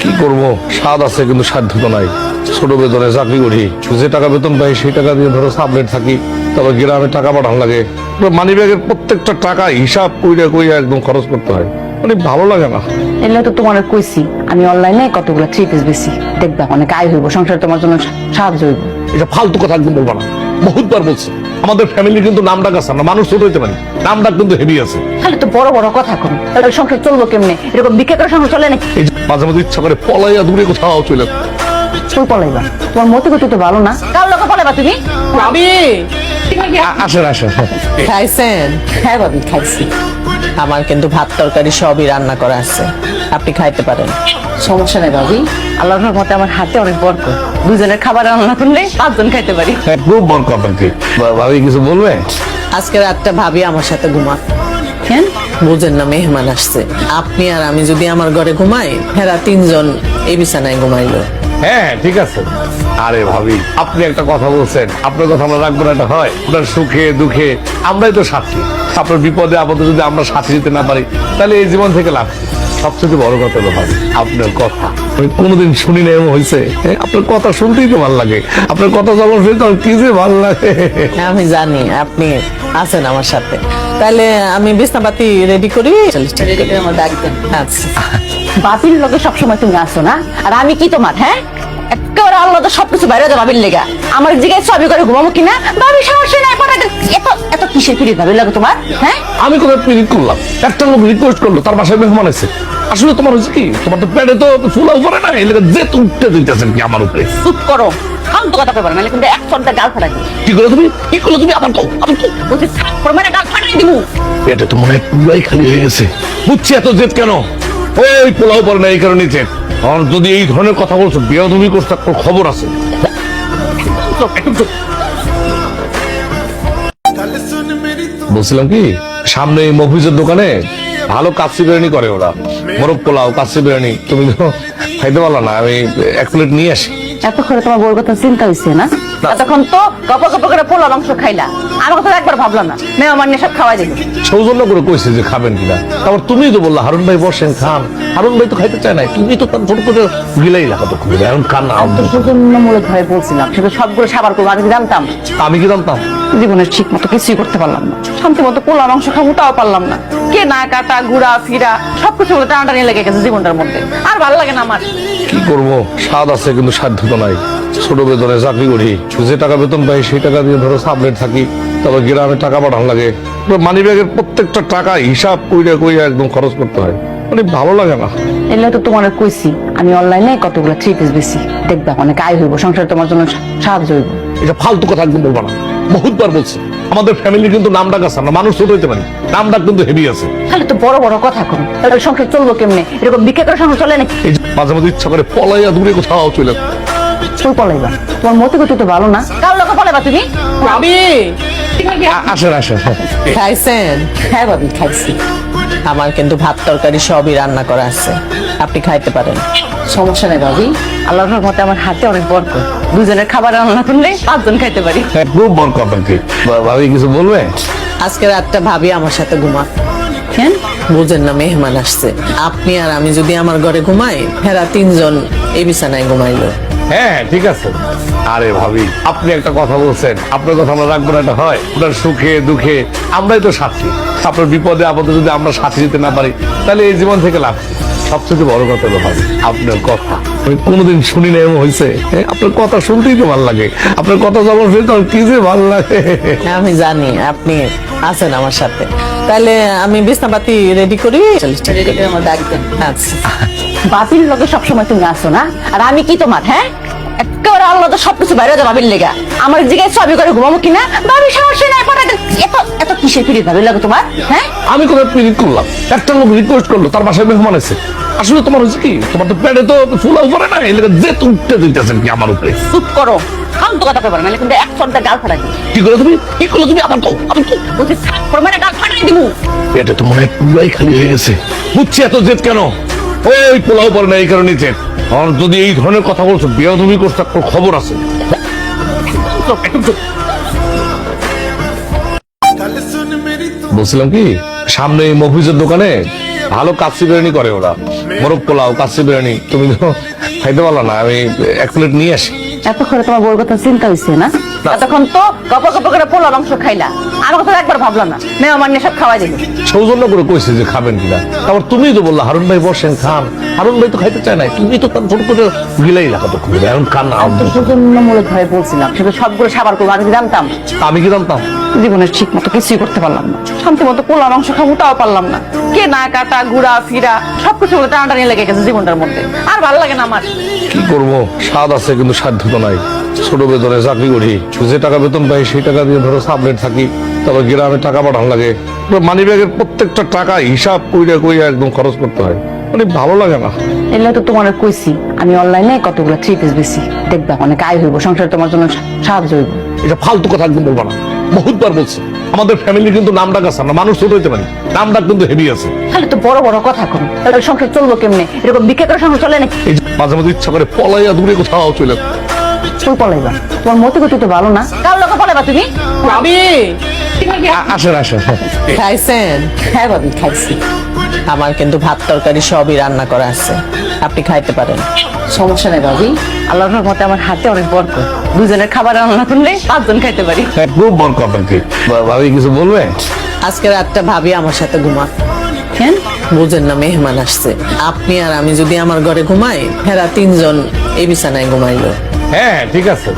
কি করবো, স্বাদ আছে কিন্তু সাধ্য তো নাই। ছোট বেতনে চাকরি করি, যে টাকা বেতন পাই সেই টাকা দিয়ে ধরো সাবলেট থাকি, তবে গ্রামে টাকা পাঠানো লাগে। মানি ব্যাগের প্রত্যেকটা টাকা হিসাব কইরা কইরা একদম খরচ করতে হয়, মানে ভালো লাগে না। এলে তো তোমার কইছি আমি অনলাইনে কতগুলো 3 পিস বেশি দেখবা, অনেক আয় হইব, সংসার তোমার জন্য সাহায্য হইব। এটা ফালতু কথা একদম বলবো না, বহুতবার বলছি। আমাদের ফ্যামিলি কিন্তু নাম ডাক আছে, আমরা মানুষ ছোট হইতে পারি, নাম ডাক কিন্তু হেভি আছে। খালি তো বড় বড় কথা করো, তাহলে সংসার চলবো কেমনে? এরকম বিক্রি করে সংসার চলে নাকি? এই যে মাঝে মাঝে ইচ্ছা করে পলাইয়া দূরে কোথাও চলে যায়। তুই পলাইবা? তোমার মতে গতি তো ভালো না। কার লোকে পলাইবা তুমি? ভাবি আসেন আসেন। খাইছেন? হ্যাঁ ভাবি, খাইছি। আমার কিন্তু ভাত তরকারি সবই রান্না করা আছে, আপনি খাইতে পারেন। সমস্যা নেই ভাবি, আল্লাহর রহমতে আমার হাতে অনেক বরকত। দুজনের খাবার রান্না করলে 5 জন খাইতে পারি। হ্যাঁ, খুব বড় কথা কি ভাবি, কিছু বলবে? আজকে রাতটা ভাবি আমার সাথে ঘুমা। কেন? বুঝেন না, মেহমান আসছে। আপনি আর আমি যদি আমার ঘরে ঘুমাই, হেরা 3 জন এই বিছানায় ঘুমাইলো। হ্যাঁ ঠিক আছে। আরে ভাবি, আপনি একটা কথা বলছেন, আপনার কথা আমরা রাখবো না, এটা হয়? আপনার সুখে দুঃখে আমরাই তো সাথী। আপনার বিপদে আপদে যদি আমরা সাথী দিতে না পারি, তাহলে এই জীবন থেকে লাভ কি? সবচেয়ে বড় কথা হলো ভাবি, আপনার কথা আমি কোনোদিন শুনি না এমন হয়েছে। আপনার কথা শুনতেই তো ভালো লাগে, আপনার কথা যখন শুনি তখন কি যে ভালো লাগে। আমি জানি আপনি আছেন আমার সাথে, তাহলে আমি বিছনাপাতি রেডি করি। আমার ডাক দেন। আচ্ছা, বাপির লোকে সবসময় তুমি আসো না, আর আমি কি তোমার? হ্যাঁ, একেবারে আল্লাহ তো সবকিছু বাইরে যাও বাবির লেগা। আমার জিগায় ছবি করে ঘুমাবো কিনা? বাবি সমস্যা নাই, পাঠাতে এত এত কিসের পিড়ি ভাবির লাগে তোমার? হ্যাঁ, আমি কোথায় পিরিত করলাম? একটা লোক রিকোয়েস্ট করলো, তার বাসায় মেহমান আছে। আসলে তোমার হচ্ছে কি, তোমার তো পেটে তো ফুলা উপরে না, এই লেগে যে উঠতে দিতেছেন কি আমার উপরে। চুপ করো, ফালতু কথা কইবা না, নাহলে কিন্তু এক চড়টা গাল ফাটাই দিবো। কি করে তুমি, কি করলো তুমি? আমার কও, আমার কও। বলছি থাপ্পড় মেরে গাল ফাটাই দিবো। পেটে তো মনে হয় পুরাই খালি হয়ে গেছে। বুঝছি এত জেদ কেন, ওই পোলাও পরে না এই কারণে জেদ। আর যদি এই ধরনের কথা বলছো, বিয়া তুমি করছো, তার খবর আছে। বলছিলাম কি, সামনে এই মফিজের দোকানে ভালো কাচ্চি বিরিয়ানি করে ওরা, মোরগ পোলাও, কাচ্চি বিরিয়ানি। তুমি তো খাইতে পারলা না, আমি 1 প্লেট নিয়ে আসি। এত করে তোমার বউর কথা চিন্তা হয়েছে না? এতক্ষণ তো গপ গপ করে পোলা মাংস খাইলা, আমার কথা একবার ভাবলাম না। মেহমান নিয়ে সব খাওয়াই দিল। সৌজন্য করে কইছে যে খাবেন কিনা, তারপর তুমি তো বললা হারুন ভাই বসেন খান। হারুন ভাই তো খাইতে চায় না, তুমি তো তার ছোট করে গিলাই রাখা তো খুবই, এখন খান না। তো সৌজন্যমূলক ভাবে বলছিলাম, সেটা সবগুলো সাবার করবো। আমি কি জানতাম? আমি কি জানতাম? জীবনের ঠিক মতো কিছুই করতে পারলাম না, শান্তি মতো পোলা মাংস খাবো তাও পারলাম না। কে না কাটা ঘুরা ফিরা সবকিছু বলে টানাটানি লেগে গেছে জীবনটার মধ্যে, আর ভালো লাগে না আমার। কি করবো, স্বাদ আছে কিন্তু সাধ্য তো নাই। ছোট বেতনে চাকরি করি, যে টাকা বেতন পাই সেই টাকা দিয়ে ধরো সাবলেট থাকি, তবে গ্রামে টাকা পাঠানো লাগে। মানি ব্যাগের প্রত্যেকটা টাকা হিসাব কইরা কইরা একদম খরচ করতে হয়, মানে ভালো লাগে না। এলে তো তোমার কইছি আমি অনলাইনে কতগুলো 3 পিস বেশি, দেখবা অনেক আয় হইব, সংসার তোমার জন্য সাহায্য হইব। এটা ফালতু কথা একদম বলবো না, বহুতবার বলছি। আমাদের ফ্যামিলি কিন্তু নাম ডাক আছে, আমরা মানুষ ছোট হইতে পারি, নাম ডাক কিন্তু হেভি আছে। খালি তো বড় বড় কথা করো, তাহলে সংসার চলবো কেমনে? এরকম বিক্রি করে সংসার চলে নাকি? এই যে মাঝে মাঝে ইচ্ছা করে পলাইয়া দূরে কোথাও চলে যায়। তুই পলাইবা? তোমার মতে গতি তো ভালো না। কার লোকে পলাইবা তুমি? ভাবি আসেন আসেন। খাইছেন? হ্যাঁ ভাবি, খাইছি। আমার কিন্তু ভাত তরকারি সবই রান্না করা আছে, আপনি খাইতে পারেন। সমস্যা নেই ভাবি, আল্লাহর রহমতে আমার হাতে অনেক বরকত। দুজনের খাবার রান্না করলে 5 জন খাইতে পারি। হ্যাঁ, খুব বড় কথা কি ভাবি, কিছু বলবে? আজকে রাতটা ভাবি আমার সাথে ঘুমা। কেন? বুঝেন না, মেহমান আসছে। আপনি আর আমি যদি আমার ঘরে ঘুমাই, হেরা 3 জন এই বিছানায় ঘুমাইলো। হ্যাঁ ঠিক আছে। আরে ভাবি, আপনি একটা কথা বলছেন, আপনার কথা আমরা রাখবো না, এটা হয়? আপনার সুখে দুঃখে আমরাই তো সাথী। আপনার বিপদে আপদে যদি আমরা সাথী দিতে না পারি, তাহলে এই জীবন থেকে লাভ কি? সবচেয়ে বড় কথা হলো ভাবি, আপনার কথা আমি কোনোদিন শুনি না এমন হয়েছে। আপনার কথা শুনতেই তো ভালো লাগে, আপনার কথা যখন শুনি তখন কি যে ভালো লাগে। আমি জানি আপনি আছেন আমার সাথে, তাহলে আমি বিছনাপাতি রেডি করি। আমার ডাক দেন। আচ্ছা, বাপির লোকে সবসময় তুমি আসো না, আর আমি কি তোমার? হ্যাঁ, একেবারে আল্লাহ তো সবকিছু বাইরে যাও বাবির লেগা। আমার জিগায় ছবি করে ঘুমাবো কিনা? বাবি সমস্যা নাই, পাঠাতে এত এত কিসের পিড়ি ভাবির লাগে তোমার? হ্যাঁ, আমি কোথায় পিরিত করলাম? একটা লোক রিকোয়েস্ট করলো, তার বাসায় মেহমান আছে। আসলে তোমার হচ্ছে কি, তোমার তো পেটে তো ফুলা উপরে না, এই লেগে যে উঠতে দিতেছেন কি আমার উপরে। চুপ করো, ফালতু কথা কইবা না, নাহলে কিন্তু এক চড়টা গাল ফাটাই দিবো। কি করে তুমি, কি করলো তুমি? আমার কও, আমার কও। বলছি থাপ্পড় মেরে গাল ফাটাই দিবো। পেটে তো মনে হয় পুরাই খালি হয়ে গেছে। বুঝছি এত জেদ কেন, ওই পোলাও পরে না এই কারণে জেদ। আর যদি এই ধরনের কথা বলছো, বিয়া তুমি করছো, তার খবর আছে। বলছিলাম কি, সামনে এই মফিজের দোকানে ভালো কাচ্চি বিরিয়ানি করে ওরা, মোরগ পোলাও, কাচ্চি বিরিয়ানি। তুমি তো খাইতে পারলা না, আমি 1 প্লেট নিয়ে আসি। এত করে তোমার বউর কথা চিন্তা হইছে না? এতক্ষণ তো গপ গপ করে পোলা মাংস খাইলা, আমার কথা একবার ভাবলাম না, মেহমান নিয়ে সব খাওয়াই দিল। সৌজন্য করে কইছে যে খাবেন কিনা, তারপর তুমিই তো বললা হারুন ভাই বসেন খান। হারুন ভাই তো খাইতে চায় না, তুমি তো তার ছোট করে গিলাই রাখা তো খুবই এখন খান না। সৌজন্যমূলক ভাবে বলছিলাম, সেটা সবগুলো সাবার করবো, আমি কি জানতাম? আমি কি জানতাম? জীবনের ঠিক মতো কিছুই করতে পারলাম না, শান্তি মতো পোলা মাংস খাবো তাও পারলাম না। কেনা কাটা ঘুরা ফিরা সবকিছু বলে টানাটানি লেগে গেছে জীবনটার মধ্যে, আর ভালো লাগে না আমার। কি করবো, স্বাদ আছে কিন্তু সাধ্য তো নাই। ছোট বেতনে চাকরি করি, যে টাকা বেতন পাই সেই টাকা দিয়ে ধরো সাবলেট থাকি, তারপর গ্রামে টাকা পাঠানো লাগে, মানি ব্যাগের প্রত্যেকটা টাকা হিসাব কইরা কইরা একদম খরচ করতে হয়, মানে ভালো লাগে না। এলে তো তোমার কইছি আমি অনলাইনে কতগুলো 3 পিস বেশি, দেখবা অনেক আয় হইব, সংসার তোমার জন্য সাহায্য হইব। এটা ফালতু কথা একদম বলবো না, বহুতবার বলছি। আমাদের ফ্যামিলি কিন্তু নাম ডাক আছে, আমরা মানুষ ছোট হইতে পারি, নাম ডাক কিন্তু হেভি আছে। তাহলে তো বড় বড় কথা করো, তাহলে সংসার চলবো কেমনে? এরকম বিক্রি করে সংসার চলে নাকি? এই যে মাঝে মাঝে ইচ্ছা করে পলাইয়া দূরে কোথাও চলে। তুই পলাইবা, তোমার মতি গতি তো ভালো না, কার লোকে পলাইবা তুমি? ভাবি আসেন আসেন। খাইছেন? হ্যাঁ ভাবি খাইছি। আমার কিন্তু ভাত তরকারি সবই রান্না করা আছে, আপনি খাইতে পারেন। সমস্যা নেই ভাবি, আল্লাহর রহমতে আমার হাতে অনেক বরকত, দুজনের খাবার রান্না করলে 5 জন খাইতে পারি। খুব বড় কথা কি ভাবি কিছু বলবে? আজকে রাতটা ভাবি আমার সাথে ঘুমা। কেন? বুঝেন না, মেহমান আসছে। আপনি আর আমি যদি আমার ঘরে ঘুমাই, হেরা 3 জন এই বিছানায় ঘুমাইলো। হ্যাঁ ঠিক আছে।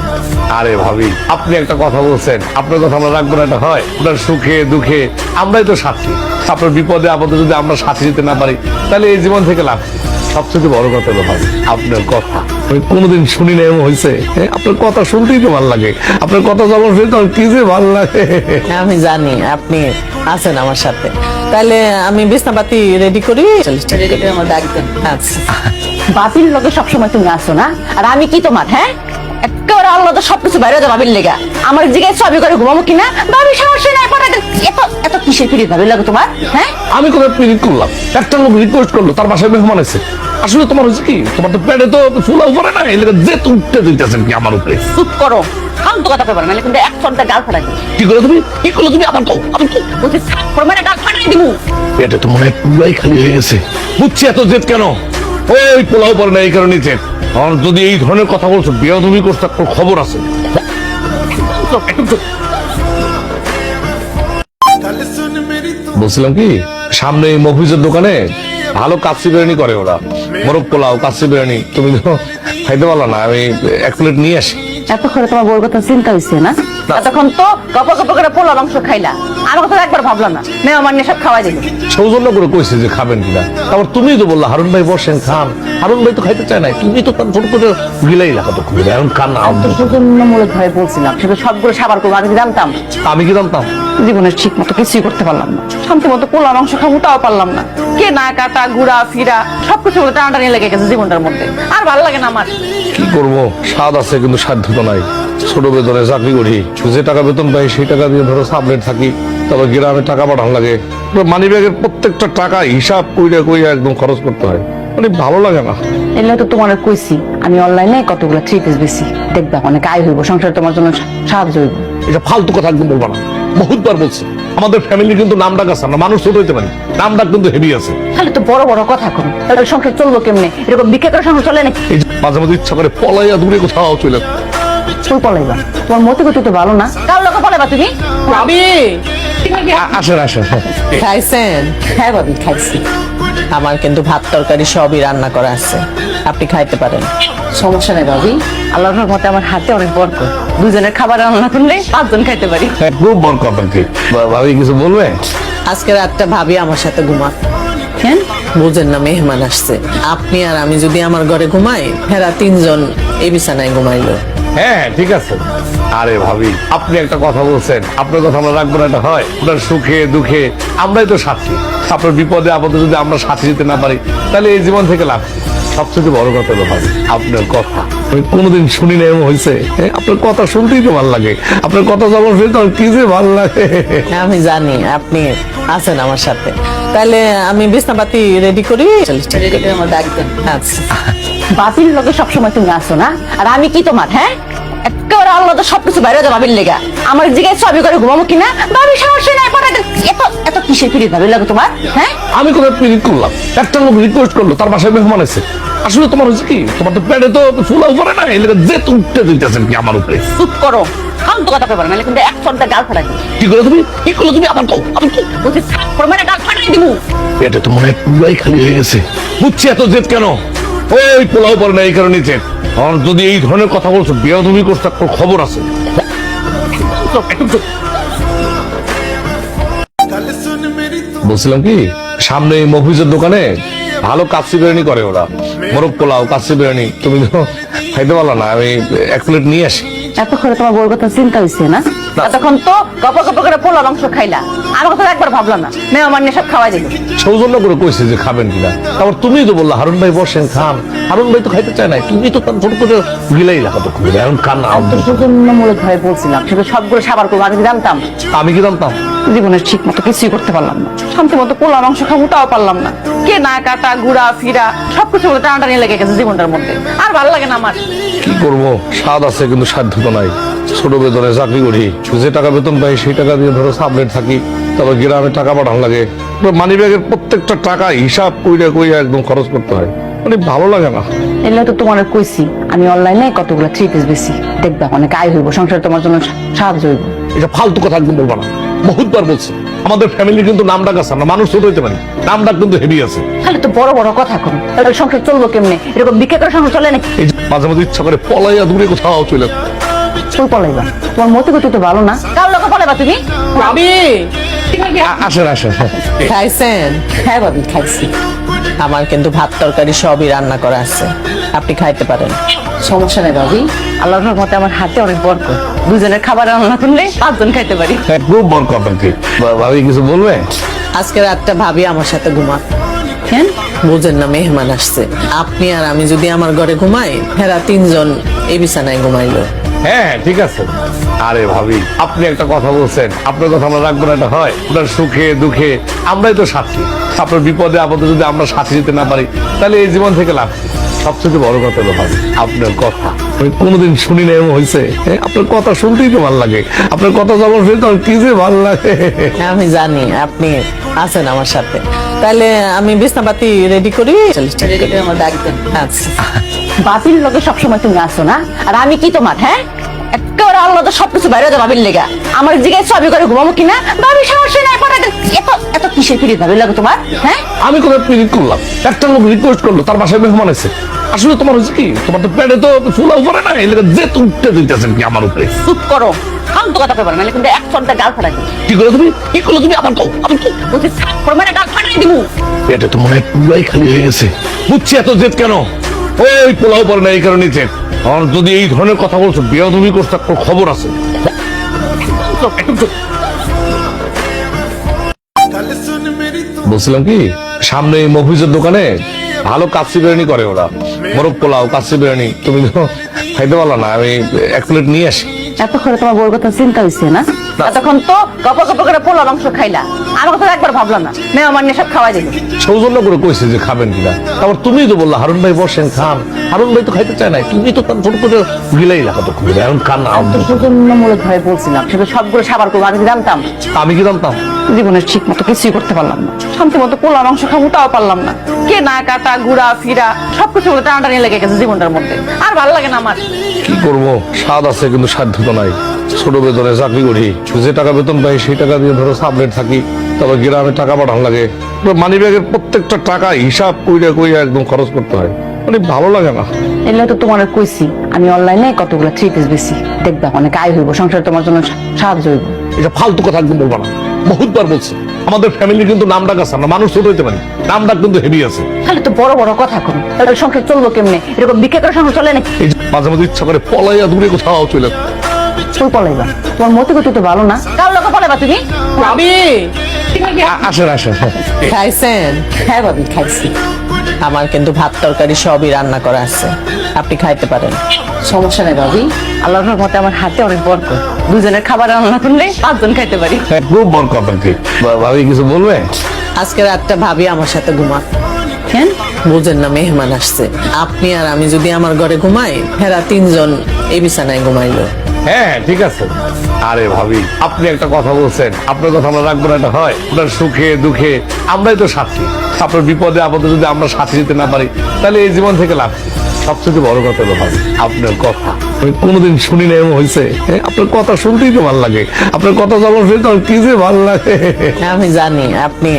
আরে ভাবি আপনি একটা কথা বলছেন, আপনার কথা আমরা রাখবো না, এটা হয়? আপনার সুখে দুঃখে আমরাই তো সাথী, আপনার বিপদে আপদে যদি আমরা সাথী দিতে না পারি তাহলে এই জীবন থেকে লাভ কি? সবচেয়ে বড় কথা হলো ভাবি আপনার কথা আমি কোনোদিন শুনি না, এমন হয়েছে। আপনার কথা শুনতেই তো ভালো লাগে, আপনার কথা যখন শুনি তখন কি যে ভালো লাগে। আমি জানি আপনি আছেন আমার সাথে, তাহলে আমি বিছনাপাতি রেডি করি। আমার ডাক দেন। আচ্ছা, বাপির লোকে সবসময় তুমি আসো না, আর আমি কি তোমার? হ্যাঁ, একেবারে আল্লাহ তো সবকিছু বাইরে যাও বাবির লেগা, আমার জিগায় ছবি করে ঘুমাবো কিনা, বাবি সমস্যা নাই, পাঠাতে এত এত কিসের ফিরে ভাবির লাগে তোমার? হ্যাঁ, আমি কোনো পিরিত করলাম, একটা লোক রিকোয়েস্ট করলো, তার বাসায় মেহমান আছে। আসলে তোমার হচ্ছে কি, তোমার তো পেটে তো ফুলা উপরে না, এই লেগে যে উঠতে দিতেছেন কি আমার উপরে। চুপ করো, ফালতু কথা কইবা না, নাহলে কিন্তু এক চড়টা গাল ফাটাই দিবো। কি করলো তুমি, কি করলো তুমি? আমার তো বলছি থাপ্পড় মেরে গাল ফাটাই দিবো। পেটে তো মনে হয় পুরাই খালি হয়ে গেছে। বুঝছি এত জেদ কেন, ওই পোলাও পরে না এই কারণে জেদ। আর যদি এই ধরনের কথা বলছো, বিয়া তুমি করছো, একটা খবর আছে। বলছিলাম কি, সামনে এই মফিজের দোকানে ভালো কাচ্চি বিরিয়ানি করে ওরা, মোরগ পোলাও কাচ্চি বিরিয়ানি। তুমি তো খাইতে পারলা না, আমি 1 প্লেট নিয়ে আসি। এত করে তোমার বউর কথা চিন্তা হইছে না? এতক্ষণ তো গপ গপ করে পোলা মাংস খাইলা, আমার কথা একবার ভাবলাম না, মেহমান নিয়ে সব খাওয়াই দিল। সৌজন্য করে কইছে যে খাবেন কিনা, তারপর তুমিই তো বললা হারুন ভাই বসেন খান। হারুন ভাই তো খাইতে চায় না, তুমি তো তার ছোট করে গিলাই রাখা তো খুবই এখন খান না। সৌজন্যমূলক ভাবে বলছিলাম, সেটা সবগুলো সাবার করবো, আমি কি জানতাম? আমি কি জানতাম? জীবনের ঠিক মতো কিছুই করতে পারলাম না, শান্তি মতো পোলা মাংস খাবো তাও পারলাম না। কেনা কাটা ঘুরা ফিরা সবকিছু বলে টানাটানি লেগে গেছে জীবনটার মধ্যে, আর ভালো লাগে না আমার। কি করবো, স্বাদ আছে কিন্তু সাধ্য তো নাই। ছোট বেতনে চাকরি করি, যে টাকা বেতন পাই সেই টাকা দিয়ে ধরো সাবলেট থাকি, তারপর গ্রামে টাকা পাঠানো লাগে, মানি ব্যাগের প্রত্যেকটা টাকা হিসাব কইরা কইরা একদম খরচ করতে হয়, মানে ভালো লাগে না। এলে তো তোমার কইছি আমি অনলাইনে কতগুলো 3 পিস বেশি, দেখবা অনেক আয় হইব, সংসার তোমার জন্য সাহায্য হইব। এটা ফালতু কথা একদম বলবো না, বহুতবার বলছি। আমাদের ফ্যামিলি কিন্তু নাম ডাক আছে, আমরা মানুষ ছোট হইতে পারি, নাম ডাক কিন্তু হেভি আছে। তাহলে তো বড় বড় কথা করো, তাহলে সংসার চলবো কেমনে? এরকম বিক্রি করে সংসার চলে নাকি? এই যে মাঝে মাঝে ইচ্ছা করে পলাইয়া দূরে কোথাও চলে। তুই পলাইবা, তোমার মতি গতি তো ভালো না, কার লোকে পলাইবা তুমি? ভাবি আসেন আসেন। খাইছেন? হ্যাঁ ভাবি খাইছি। আমার কিন্তু ভাত তরকারি সবই রান্না করা আছে, আপনি খাইতে পারেন। সমস্যা নেই ভাবি, আল্লাহর রহমতে আমার হাতে অনেক বরকত, দুজনের খাবার রান্না করলে 5 জন খাইতে পারি। খুব বড় কথা কি ভাবি কিছু বলবে? আজকে রাতটা ভাবি আমার সাথে ঘুমা। কেন? বুঝেন না, মেহমান আসছে। আপনি আর আমি যদি আমার ঘরে ঘুমাই, হেরা 3 জন এই বিছানায় ঘুমাইলো। হ্যাঁ ঠিক আছে। আরে ভাবি আপনি একটা কথা বলছেন, আপনার কথা আমরা রাখবো না, এটা হয়? আপনার সুখে দুঃখে আমরাই তো সাথী, আপনার বিপদে আপদে যদি আমরা সাথী দিতে না পারি তাহলে এই জীবন থেকে লাভ কি? সবচেয়ে বড় কথা হলো ভাবি আপনার কথা আমি কোনোদিন শুনি না, এমন হয়েছে। আপনার কথা শুনতেই তো ভালো লাগে, আপনার কথা যখন শুনি তখন কি যে ভালো লাগে। আমি জানি আপনি আছেন আমার সাথে, তাহলে আমি বিছনাপাতি রেডি করি। আমার ডাক দেন। আচ্ছা, বাপির লোকে সবসময় তুমি আসো না, আর আমি কি তোমার? হ্যাঁ, একেবারে আলাদা সবকিছু বাইরে যাবে ভাবির লেগা আমার জিগায় সবই করে ঘুমাবো কিনা ভাবি সমস্যা নাই পটাতে এত এত কিসের পিড়ি ভাবি লাগে তোমার হ্যাঁ আমি কোথায় পিরিত করলাম? একটা লোক রিকোয়েস্ট করলো, তার বাসায় মেহমান আছে। আসলে তোমার হচ্ছে কি, তোমার তো পেটে তো ফুলা উপরে না, এই লেগে যে উঠতে দিতেছেন কি আমার উপরে। চুপ করো ফালতু কথা কইবার না কিন্তু এক ফোনটা গাল ফাটাই কি করে তুমি, কি করলো তুমি? আমার কও, আমি কও। বলছি থাপ্পড় মেরে গাল ফাটাই দিমু পেটে তো মনে হয় পুরাই খালি হয়ে গেছে। বুঝছি এত জেদ কেন, ওই পোলাও পরে না এই কারণে জেদ। আর যদি এই ধরনের কথা বলছো, বিয়ে তুমি করছো, একটা খবর আছে। বলছিলাম কি, সামনে এই মফিজের দোকানে ভালো কাচ্চি বিরিয়ানি করে ওরা, মোরগ পোলাও, কাচ্চি বিরিয়ানি। তুমি তো খাইতে পারলো না, আমি এক প্লেট নিয়ে আসি। এতক্ষণে তোমার বউর কথা চিন্তা হইছে না এতক্ষণ তো গপ গপ করে পোলা মাংস খাইলা আমার কথা একবার ভাবলাম না মেহমান নিয়ে সব খাওয়াই দিল সৌজন্য করে কইছে যে খাবেন কিনা, তারপর তুমি তো বললা হারুন ভাই বসেন খান। হারুন ভাই তো খাইতে চায় না, তুমি তো তার ছোট করে গিলাই রাখা তো খুবই এখন খান না। সৌজন্যমূলক ভাবে বলছিলাম সেটা সবগুলো সাবার করবো আমি কি জানতাম আমি কি জানতাম? জীবনের ঠিক মতো কিছুই করতে পারলাম না শান্তি মতো পোলা মাংস খাবো তাও পারলাম না কেনা কাটা ঘুরা ফিরা সবকিছু বলে টানাটানি লেগে গেছে জীবনটার মধ্যে আর ভালো লাগে না আমার কি করবো, স্বাদ আছে কিন্তু সাধ্য তো নাই। ছোট বেতনে চাকরি করি, যে টাকা বেতন পাই সেই টাকা দিয়ে ধরো সাবলেট থাকি, তারপর গ্রামে টাকা পাঠানো লাগে, মানি ব্যাগের প্রত্যেকটা টাকা হিসাব কইরা কইরা একদম খরচ করতে হয়, মানে ভালো লাগে না। এলে তো তোমার কইছি আমি অনলাইনে কতগুলো 3 পিস বেশি দেখবা অনেক আয় হইব সংসার তোমার জন্য সাহায্য হইব এটা ফালতু কথা একদম বলবো না, বহুতবার বলছি। আমাদের ফ্যামিলি কিন্তু নাম ডাক আছে, আমরা মানুষ ছোট হইতে পারি, নাম ডাক কিন্তু হেভি আছে। তাহলে তো বড় বড় কথা করো তাহলে সংসার চলবো কেমনে এরকম বিক্রি করে সংসার চলে নাকি এই যে মাঝে মাঝে ইচ্ছা করে পলাইয়া দূরে কোথাও চলে। তুই পলাইবা তোমার মতে গতি তো ভালো না কার লোকে পলাইবা তুমি ভাবি আসেন আসেন। খাইছেন? হ্যাঁ ভাবি খাইছি আমার কিন্তু ভাত তরকারি সবই রান্না করা আছে, আপনি খাইতে পারেন। সমস্যা নেই ভাবি আল্লাহর রহমতে আমার হাতে অনেক বরকত দুজনের খাবার রান্না করলে 5 জন খাইতে পারি হ্যাঁ, খুব বড় কথা কি ভাবি কিছু বলবে? আজকে রাতটা ভাবি আমার সাথে ঘুমা। কেন বুঝেন না, মেহমান আসছে। আপনি আর আমি যদি আমার ঘরে ঘুমাই, হেরা 3 জন এই বিছানায় ঘুমাইলো। হ্যাঁ ঠিক আছে। আরে ভাবি, আপনি একটা কথা বলছেন, আপনার কথা আমরা রাখবো না, এটা হয়? আপনার সুখে দুঃখে আমরাই তো সাথী। আপনার বিপদে আপদে যদি আমরা সাথী দিতে না পারি, তাহলে এই জীবন থেকে লাভ কি? সবচেয়ে বড় কথা হলো ভাবি, আপনার কথা আমি কোনোদিন শুনি না এমন হয়েছে। আপনার কথা শুনতেই তো ভালো লাগে, আপনার কথা যখন শুনি তখন কি যে ভালো লাগে। আমি জানি আপনি আছেন আমার সাথে, তাহলে আমি বিছনাপাতি রেডি করি। আমার ডাক দেন আচ্ছা, বাপির লোকে সবসময় তুমি আসো না আর আমি কি তোমার হ্যাঁ একেবারে আলাদা সবকিছু বাইরে যাবে ভাবির লেগা আমার জিগায় সবই করে ঘুমাবো কিনা ভাবি সমস্যা নাই পটাতে এত এত কিসের পিড়ি ভাবি লাগে তোমার হ্যাঁ আমি কোথায় পিরিত করলাম? একটা লোক রিকোয়েস্ট করলো, তার বাসায় মেহমান আছে। আসলে তোমার হচ্ছে কি, তোমার তো পেটে তো ফুলা উপরে না, এই লেগে যে উঠতে দিতেছেন কি আমার উপরে। চুপ করো ফালতু কথা কইবার না কিন্তু এক ফোনটা গাল ফাটাই কি করে তুমি, কি করলো তুমি? আমার কও, আমি কও। বলছি থাপ্পড় মেরে গাল ফাটাই দিমু পেটে তো মনে হয় পুরাই খালি হয়ে গেছে। বুঝছি এত জেদ কেন, ওই পোলাও পরে না এই কারণে জেদ। আর যদি এই ধরনের কথা বলছো, বিয়ে তুমি করছো, একটা খবর আছে। বলছিলাম কি, সামনে এই মফিজের দোকানে ভালো কাচ্চি বিরিয়ানি করে ওরা, মোরগ পোলাও, কাচ্চি বিরিয়ানি। তুমি তো খাইতে পারলো না, আমি এক প্লেট নিয়ে আসি। এতক্ষণে তোমার বউর কথা চিন্তা হইছে না এতক্ষণ তো গপ গপ করে পোলা মাংস খাইলা আমার কথা একবার ভাবলাম না মেহমান নিয়ে সব খাওয়াই দিল সৌজন্য করে কইছে যে খাবেন কিনা, তারপর তুমি তো বললা হারুন ভাই বসেন খান। হারুন ভাই তো খাইতে চায় না, তুমি তো তার ছোট করে গিলাই রাখা তো খুবই এখন খান না। সৌজন্যমূলক ভাবে বলছিলাম সেটা সবগুলো সাবার করবো আমি কি জানতাম আমি কি জানতাম? জীবনের ঠিক মতো কিছুই করতে পারলাম না শান্তি মতো পোলা মাংস খাবো তাও পারলাম না কেনা কাটা ঘুরা ফিরা সবকিছু বলে টানাটানি লেগে গেছে জীবনটার মধ্যে আর ভালো লাগে না আমার কি করবো, স্বাদ আছে কিন্তু সাধ্য তো নাই। ছোট বেতনে চাকরি করি, যে টাকা বেতন পাই সেই টাকা দিয়ে ধরো সাবলেট থাকি, তারপর গ্রামে টাকা পাঠানো লাগে, মানি ব্যাগের প্রত্যেকটা টাকা হিসাব কইরা কইরা একদম খরচ করতে হয়, মানে ভালো লাগে না। এলে তো তোমার কইছি আমি অনলাইনে কতগুলো 3 পিস বেশি দেখবা অনেক আয় হইব সংসার তোমার জন্য সাহায্য হইব এটা ফালতু কথা একদম বলবো না, বহুতবার বলছি। আমাদের ফ্যামিলি কিন্তু নাম ডাক আছে, আমরা মানুষ ছোট হইতে পারি, নাম ডাক কিন্তু হেভি আছে। তাহলে তো বড় বড় কথা করো তাহলে সংসার চলবো কেমনে এরকম বিক্রি করে সংসার চলে নাকি এই যে মাঝে মাঝে ইচ্ছা করে পলাইয়া দূরে কোথাও চলে। তুই পলাইবা তোমার মতে গতি তো ভালো না কার লোকে পলাইবা তুমি ভাবি আসেন আসেন। খাইছেন? হ্যাঁ ভাবি খাইছি আমার কিন্তু ভাত তরকারি সবই রান্না করা আছে, আপনি খাইতে পারেন। সমস্যা নেই ভাবি আল্লাহর রহমতে আমার হাতে অনেক বরকত দুজনের খাবার রান্না করলে 5 জন খাইতে পারি হ্যাঁ, খুব বড় কথা কি ভাবি কিছু বলবে? আজকে রাতটা ভাবি আমার সাথে ঘুমা। কেন? বুঝেন না, মেহমান আসছে। আপনি আর আমি যদি আমার ঘরে ঘুমাই, হেরা তিনজন এই বিছানায় ঘুমাইলো। হ্যাঁ ঠিক আছে। আরে ভাবি, আপনি একটা কথা বলছেন, আপনার কথা আমরা রাখবো না, এটা হয়? আপনার সুখে দুঃখে আমরাই তো সাথী। আপনার বিপদে আপদে যদি আমরা সাথী দিতে না পারি, তাহলে এই জীবন থেকে লাভ কি? সবচেয়ে বড় কথা হলো ভাবি, আপনার কথা আমি কোনোদিন শুনি না এমন হয়েছে। আপনার কথা শুনতেই তো ভালো লাগে, আপনার কথা যখন শুনি তখন কি যে ভালো লাগে। আমি জানি আপনি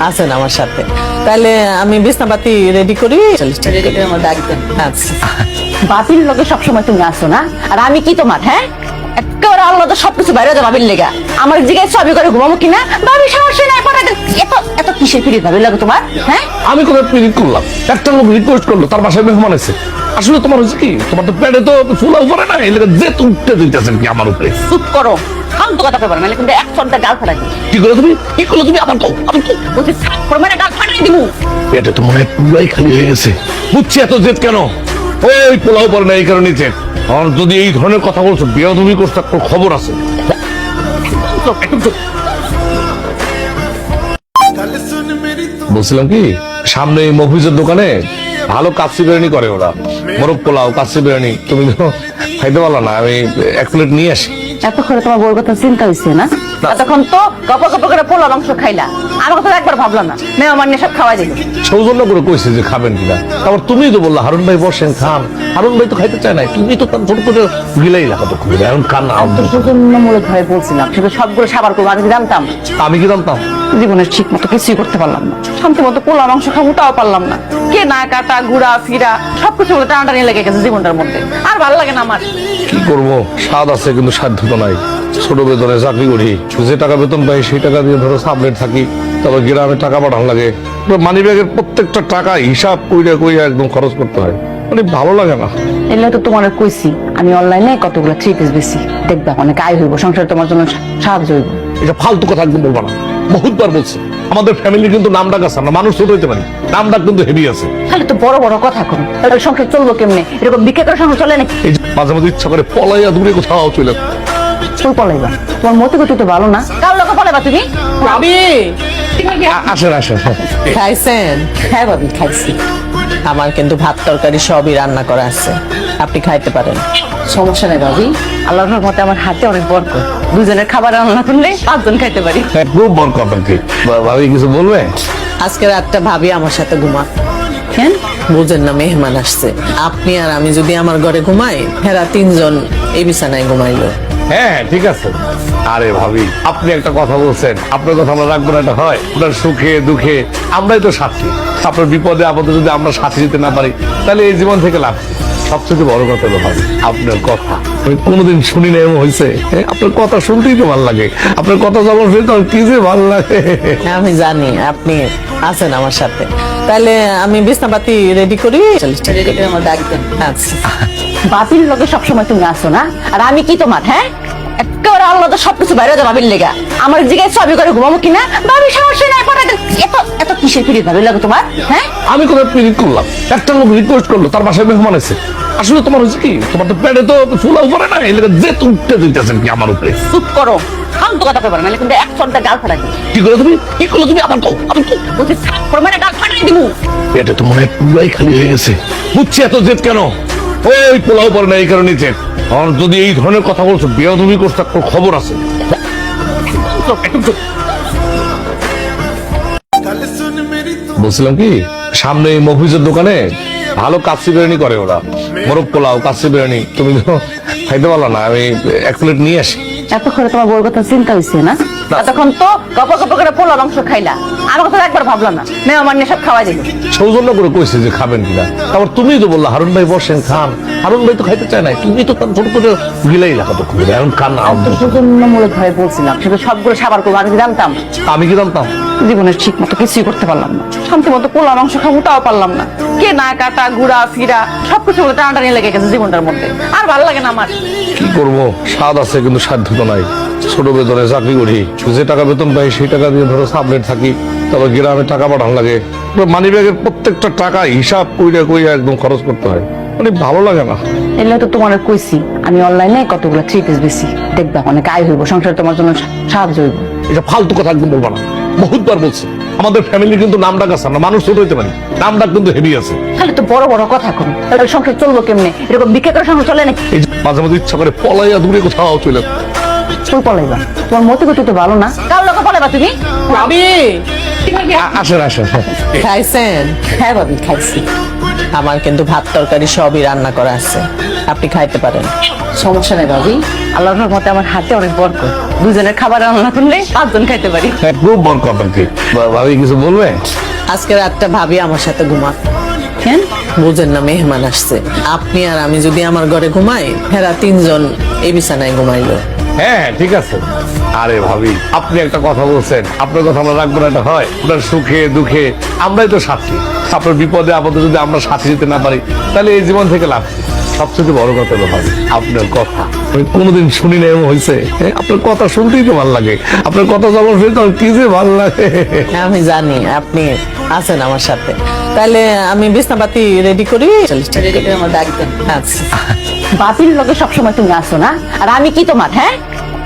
আছেন আমার সাথে, তাহলে আমি বিছনাপাতি রেডি করি। আমার ডাকবেন। আচ্ছা। বাবির লগে সবসময় তুমি আসো না, আর আমি কি তোমার? হ্যাঁ, একেবারে আলাদা সবকিছু বাইরে যাও বাবির লেগা। আমার জিজ্ঞাসা ছবি করে ঘুমাবো কিনা, বাবি সমস্যা নাই পাঠাতে। এত এত কিসের পিড়ি ভাবির লাগে তোমার? হ্যাঁ, আমি কোথায় পিরিত করলাম? একটা লোক রিকোয়েস্ট করলো, তার বাসায় মেহমান আছে। আসলে তোমার হচ্ছে কি, তোমার তো পেটে তো ফুলা উপরে না, এই লেগে যে উঠতে দিতেছেন কি আমার উপরে। চুপ করো, ফালতু কথা কইবা না, নাহলে কিন্তু এক সন্ধ্যা গাল ফাটাই দিই। কি করলো তুমি? কি করলো তুমি? আমার কও, আমি কও। বলছি সাপ করে মানে গাল ফাটাই দিবো। পেটে তো মনে হয় পুরাই খালি হয়ে গেছে। বুঝছি এত জেদ কেন? ওই পোলাও পরে না, এই কারণে জেদ। আর যদি এই ধরনের কথা বলছো, বিয়ে তুমি করছো, তোর খবর আছে। বলছিলাম কি, সামনে এই মফিজের দোকানে ভালো কাচ্চি বিরিয়ানি করে ওরা। মোরগ পোলাও, কাচ্চি বিরিয়ানি তুমি তো খাইতে পারলো না, আমি এক প্লেট নিয়ে আসি। এত করে তোমার বউর কথা চিন্তা হয়েছে না? এতক্ষণ তো গপ গপ করে পোলা মাংস খাইলা, আমার কথা একবার ভাবলা না। মেহমান নিয়ে সব খাওয়াই দিল। সৌজন্য করে কইছে যে খাবেন কিনা, আবার তুমিই তো বললা হারুন ভাই বসেন খান। হারুন ভাই তো খাইতে চায় না, তুমি তো তার ছোট করে গিলাই রাখো তো খুবই। এখন খান না। সৌজন্যমূলক ভাবে বলছিলাম, সেটা সবগুলো সাবার করবো। আমি কি জানতাম? আমি কি জানতাম? জীবনের ঠিক মতো কিছুই করতে পারলাম না, শান্তি মতো পোলা মাংস খাবো তাও পারলাম না। কে না কাটা ঘুরা ফিরা সবকিছু বলে টানাটানি লেগে গেছে জীবনটার মধ্যে। আর ভালো লাগে না আমার। কি করবো, স্বাদ আছে কিন্তু সাধ্য তো নাই। ছোট বেতনে চাকরি করি, যে টাকা বেতন পাই সেই টাকা দিয়ে ধরো সাবলেট থাকি, তবে গ্রামে টাকা পাঠানো লাগে। মানি ব্যাগের প্রত্যেকটা টাকা হিসাব কইরা কইরা একদম খরচ করতে হয়, মানে ভালো লাগে না। এলে তো তোমার কইছি আমি অনলাইনে কতগুলো 3 পিস বেশি, দেখবা অনেক আয় হইব, সংসারে তোমার জন্য সাহায্য হইব। এটা ফালতু কথা একদম বলবো না, বহুতবার বলছি। আমাদের ফ্যামিলি কিন্তু নাম ডাক আছে, আমরা মানুষ ছোট হইতে পারি, নাম ডাক কিন্তু হেভি আছে। খালি তো বড় বড় কথা করো, তাহলে সংসার চলবো কেমনে? এরকম বিক্রি করে সংসার চলে নাকি? এই যে মাঝে মাঝে ইচ্ছা করে পলাইয়া দূরে কোথাও চলে। তুই পলাইবা? তোমার মতে গতি তো ভালো না, কার লোকে পলাইবা তুমি? ভাবি আসেন আসেন। খাইছেন? হ্যাঁ ভাবি, খাইছি। আমার কিন্তু ভাত তরকারি সবই রান্না করা আছে, আপনি খাইতে পারেন। সমস্যা নেই ভাবি, আল্লাহর রহমতে আমার হাতে অনেক বরকত। দুজনের খাবার রান্না করলে 5 জন খাইতে পারি। খুব বড় কথা কি ভাবি, কিছু বলবে? আজকে রাতটা ভাবি আমার সাথে ঘুমা। কেন? বুঝেন না, মেহমান আসছে। আপনি আর আমি যদি আমার ঘরে ঘুমাই, হেরা তিনজন এই বিছানায় ঘুমাইলো। হ্যাঁ ঠিক আছে। আরে ভাবি, আপনি একটা কথা বলছেন, আপনার কথা আমরা রাখবো না, এটা হয়? আপনার সুখে দুঃখে আমরাই তো সাথী। আপনার বিপদে আপদে যদি আমরা সাথী দিতে না পারি, তাহলে এই জীবন থেকে লাভ কি? সবচেয়ে বড় কথা হলো ভাবি, আপনার কথা আমি কোনোদিন শুনি না এমন হয়েছে। আপনার কথা শুনতেই তো ভালো লাগে, আপনার কথা যখন শুনি তখন কি যে ভালো লাগে। আমি জানি আপনি আছেন আমার সাথে, তাহলে আমি বিছনাপাতি রেডি করি। আমার ডাকবেন। আচ্ছা। বাবির লগে সবসময় তুমি আসো না, আর আমি কি তোমার? হ্যাঁ, একেবারে আলাদা সবকিছু বাইরে যাও বাবির লেগা। আমার জিজ্ঞাসা ছবি করে ঘুমাবো কিনা, বাবি সমস্যা নাই পাঠাতে। এত এত কিসের পিড়ি ভাবির লাগে তোমার? হ্যাঁ, আমি কোথায় পিরিত করলাম? একটা লোক রিকোয়েস্ট করলো, তার বাসায় মেহমান আছে। আসলে তোমার হচ্ছে কি, তোমার তো পেটে তো ফুলা উপরে না, এই লেগে যে উঠতে দিতেছেন কি আমার উপরে। চুপ করো, ফালতু কথা কইবা না, নাহলে কিন্তু এক সন্ধ্যা গাল ফাটাই দিই। কি করলো তুমি? কি করলো তুমি? আমার কও, আমি কও। বলছি সাপ করে মানে গাল ফাটাই দিবো। পেটে তো মনে হয় পুরাই খালি হয়ে গেছে। বুঝছি এত জেদ কেন? ওই পোলাও পরে না, এই কারণে জেদ। আর যদি এই ধরনের কথা বলছো, বিয়ে তুমি করছো, তোর খবর আছে। বলছিলাম কি, সামনে এই মফিজের দোকানে ভালো কাচ্চি বিরিয়ানি করে ওরা। মোরগ পোলাও, কাচ্চি বিরিয়ানি তুমি তো খাইতে পারলো না, আমি এক প্লেট নিয়ে আসি। এত করে তোমার বউর কথা চিন্তা হয়েছে না? এতক্ষণ তো গপ গপ করে পোলা মাংস খাইলা, আমার কথা একবার ভাবলা না। মেহমান নিয়ে সব খাওয়াই দিল। সৌজন্য করে কইছে যে খাবেন কিনা, আবার তুমিই তো বললা হারুন ভাই বসেন খান। হারুন ভাই তো খাইতে চায় না, তুমি তো তার ছোট করে গিলাই রাখো তো খুবই। এখন খান না। সৌজন্যমূলক ভাবে বলছিলাম, সেটা সবগুলো সাবার করবো। আমি কি জানতাম? আমি কি জানতাম? জীবনের ঠিক মতো কিছুই করতে পারলাম না, শান্তি মতো পোলা মাংস খাবো তাও পারলাম না। কে না কাটা ঘুরা ফিরা সবকিছু বলে টানাটানি লেগে গেছে জীবনটার মধ্যে। আর ভালো লাগে না আমার। কি করবো, স্বাদ আছে কিন্তু সাধ্য তো নাই। ছোট বেতনে চাকরি করি, যে টাকা বেতন পাই সেই টাকা দিয়ে ধরো সাবলেট থাকি, তবে গ্রামে টাকা পাঠানো লাগে। মানি ব্যাগের প্রত্যেকটা টাকা হিসাব কইরা কইরা একদম খরচ করতে হয়, মানে ভালো লাগে না। এলে তো তোমার কইছি আমি অনলাইনে কতগুলো 3 পিস বেশি, দেখবা অনেক আয় হইব, সংসারে তোমার জন্য সাহায্য হইব। এটা ফালতু কথা একদম বলবো না, বহুতবার বলছি। আমাদের ফ্যামিলি কিন্তু নাম ডাক আছে, আমরা মানুষ ছোট হইতে পারি, নাম ডাক কিন্তু হেভি আছে। খালি তো বড় বড় কথা করো, তাহলে সংসার চলবো কেমনে? এরকম বিক্রি করে সংসার চলে নাকি? এই যে মাঝে মাঝে ইচ্ছা করে পলাইয়া দূরে কোথাও চলে যাও। তুই পলাইবা? তোমার মতে গতি তো ভালো না। কার লোকে পলাইবা তুমি? ভাবি আসেন আসেন। খাইছেন? হ্যাঁ ভাবি, খাইছি। আমার কিন্তু ভাত তরকারি সবই রান্না করা আছে, আপনি খাইতে পারেন। সমস্যা নেই ভাবি, আল্লাহর রহমতে আমার হাতে অনেক বরকত। দুজনের খাবার রান্না করলে 5 জন খাইতে পারি। হ্যাঁ, খুব বড় কথা কি ভাবি কিছু বলবে? আজকে রাতটা ভাবি আমার সাথে ঘুমা। কেন? বুঝেন না, মেহমান আসছে। আপনি আর আমি যদি আমার ঘরে ঘুমাই, হেরা 3 জন এই বিছানায় ঘুমাইলো। হ্যাঁ ঠিক আছে। আরে ভাবি আপনি একটা কথা বলছেন, আপনার কথা আমরা রাখবো না, এটা হয়? আপনার সুখে দুঃখে আমরাই তো সাথী। আপনার বিপদে আপদে যদি আমরা সাথী দিতে না পারি, তাহলে এই জীবন থেকে লাভ কি? সবচেয়ে বড় কথা হলো ভাবি আপনার কথা আমি কোনোদিন শুনি না, এমন হয়েছে। আপনার কথা শুনতেই তো ভালো লাগে, আপনার কথা যখন শুনি তখন কি যে ভালো লাগে। আমি জানি আপনি আছেন আমার সাথে, তাহলে আমি বিছনাপাতি রেডি করি। আমার ডাকবেন। আচ্ছা। বাপির লোকে সবসময় তুমি আসো না, আর আমি কি তোমার? হ্যাঁ,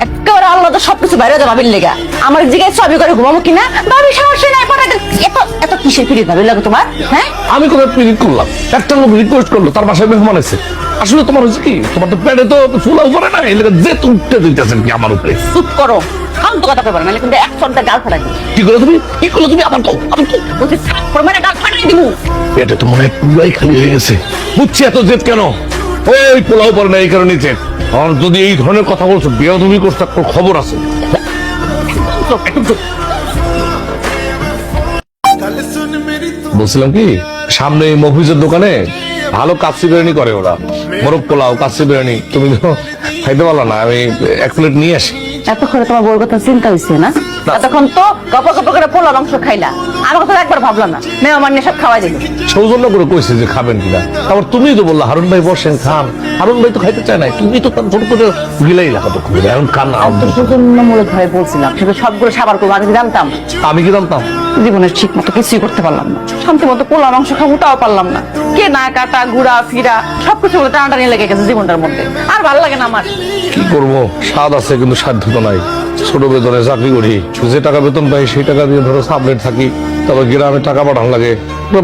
একেবারে আলাদা সবকিছু বাইরে যাও বাবির লেগা। আমার জিজ্ঞাসা সবই করে ঘুমাবো কিনা? বাবি সমস্যা নাই, পড়াতে এত এত কিসের পিড়ি ভাবি লাগে তোমার? হ্যাঁ, আমি কোথায় পিরিত করলাম? একটা লোক রিকোয়েস্ট করলো, তার বাসায় মেহমান আছে। আসলে তোমার হচ্ছে কি, তোমার তো পেটে তো ফুলা উপরে না, এই লেগে যে উঠতে দিতেছেন কি আমার উপরে। চুপ করো, ফালতু কথা কইবা না, নাহলে কিন্তু 100টা গাল ফাটাই দিই। কি করে তুমি কি করলো? তুমি আমার কও, আমি কও। বলছি থাপ্পড় মেরে গাল ফাটাই দিমু। পেটে তো মনে হয় পুরাই খালি হয়ে গেছে। বুঝছি এত জেদ কেন? ওই পোলাও পরে না, এই কারণে জেদ। আর যদি এই ধরনের কথা বলছো, বিয়ে তুমি করছো, একটা খবর আছে। বলছিলাম কি, সামনে এই মফিজের দোকানে ভালো কাচ্চি বিরিয়ানি করে ওরা, মোরগ পোলাও, কাচ্চি বিরিয়ানি। তুমি তো খাইতে পারলো না, আমি 1 প্লেট নিয়ে আসি। এতক্ষণে তোমার বউর কথা চিন্তা হয়েছে না? এতক্ষণ তো গপ গপ করে পোলা মাংস খাইলা, আমার কথা একবার ভাবলা না। মেহমান নিয়ে সব খাওয়াই দিল। সৌজন্য করে কইছে যে খাবেন কিনা, আবার তুমিই তো বললা হারুন ভাই বসেন খান। হারুন ভাই তো খাইতে চায় না, তুমি তো তার ছোট করে গিলাই রাখা তো খুবই এখন খান না। সৌজন্যমূলক ভাবে বলছিলাম, সেটা সবগুলো সাবার করবো। আমি কি জানতাম? আমি কি জানতাম? জীবনের ঠিক মতো কিছুই করতে পারলাম না, শান্তি মতো পোলা মাংস খাবো তাও পারলাম না। কে না কাটা ঘুরা ফিরা সবকিছু বলে টানাটানি লেগে গেছে জীবনটার মধ্যে। আর ভালো লাগে না আমার। কি করবো, স্বাদ আছে কিন্তু সাধ্য তো নাই। ছোট বেতনে চাকরি করি, যে টাকা বেতন পাই সেই টাকা দিয়ে ধরো সাবলেট থাকি, তবে গ্রামে টাকা পাঠানো লাগে।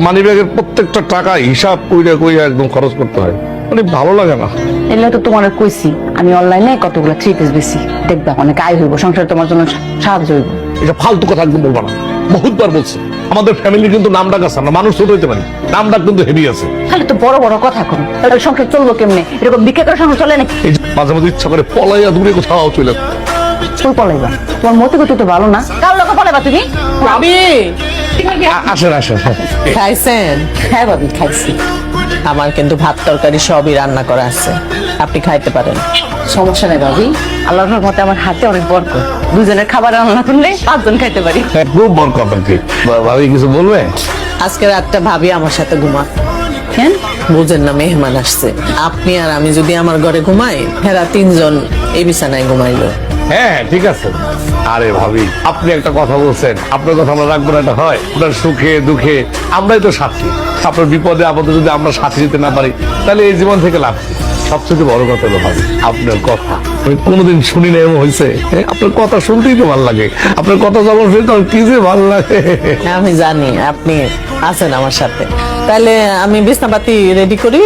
মানি ব্যাগের প্রত্যেকটা টাকা হিসাব কইরা কইরা একদম খরচ করতে হয়, মানে ভালো লাগে না। এলে তো তোমার কইছি আমি অনলাইনে কতগুলো 3 পিস বেশি, দেখবা অনেক আয় হইব, সংসারে তোমার জন্য সাহায্য হইব। এটা ফালতু কথা একদম বলবো না, বহুতবার বলছি। আমাদের ফ্যামিলি কিন্তু নাম ডাক আছে, আমরা মানুষ ছোট হইতে পারি, নাম ডাক কিন্তু হেভি আছে। খালি তো বড় বড় কথা করো, তাহলে সংসার চলবো কেমনে? এরকম বিক্রি করে সংসার চলে নাকি? এই যে মাঝে মাঝে ইচ্ছা করে পলাইয়া দূরে কোথাও চলে যাও। তুই পলাইবা? তোমার মতে গতি তো ভালো না। কার লোকে পলাইবা তুমি? ভাবি আসেন আসেন। খাইছেন? হ্যাঁ ভাবি, খাইছি। আমার কিন্তু ভাত তরকারি সবই রান্না করা আছে, আপনি খাইতে পারেন। সমস্যা নেই ভাবি, আল্লাহর রহমতে আমার হাতে অনেক বরকত। দুজনের খাবার রান্না করলে 5 জন খাইতে পারি। হ্যাঁ, খুব বড় কথা কি ভাবি কিছু বলবে? আজকে রাতটা ভাবি আমার সাথে ঘুমা। কেন? বুঝেন না, মেহমান আসছে। আপনি আর আমি যদি আমার ঘরে ঘুমাই, হেরা 3 জন এই বিছানায় ঘুমাইলো। হ্যাঁ ঠিক আছে। আরে ভাবি আপনি একটা কথা বলছেন, আপনার কথা আমরা রাখবো না, এটা হয়? আপনার সুখে দুঃখে আমরাই তো সাথী। আপনার বিপদে আপদে যদি আমরা সাথী দিতে না পারি, তাহলে এই জীবন থেকে লাভ কি? সবচেয়ে বড় কথা হলো ভাবি আপনার কথা আমি কোনোদিন শুনি না, এমন হয়েছে। আপনার কথা শুনতেই তো ভালো লাগে, আপনার কথা যখন শুনি তখন কি যে ভালো লাগে। আমি জানি আপনি আছেন আমার সাথে, তাহলে আমি বিছনাপাতি রেডি করি।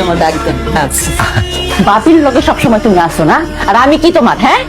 আমার ডাকবেন। আচ্ছা। বাপির লোকে সবসময় তুমি আসো না, আর আমি কি তোমার? হ্যাঁ,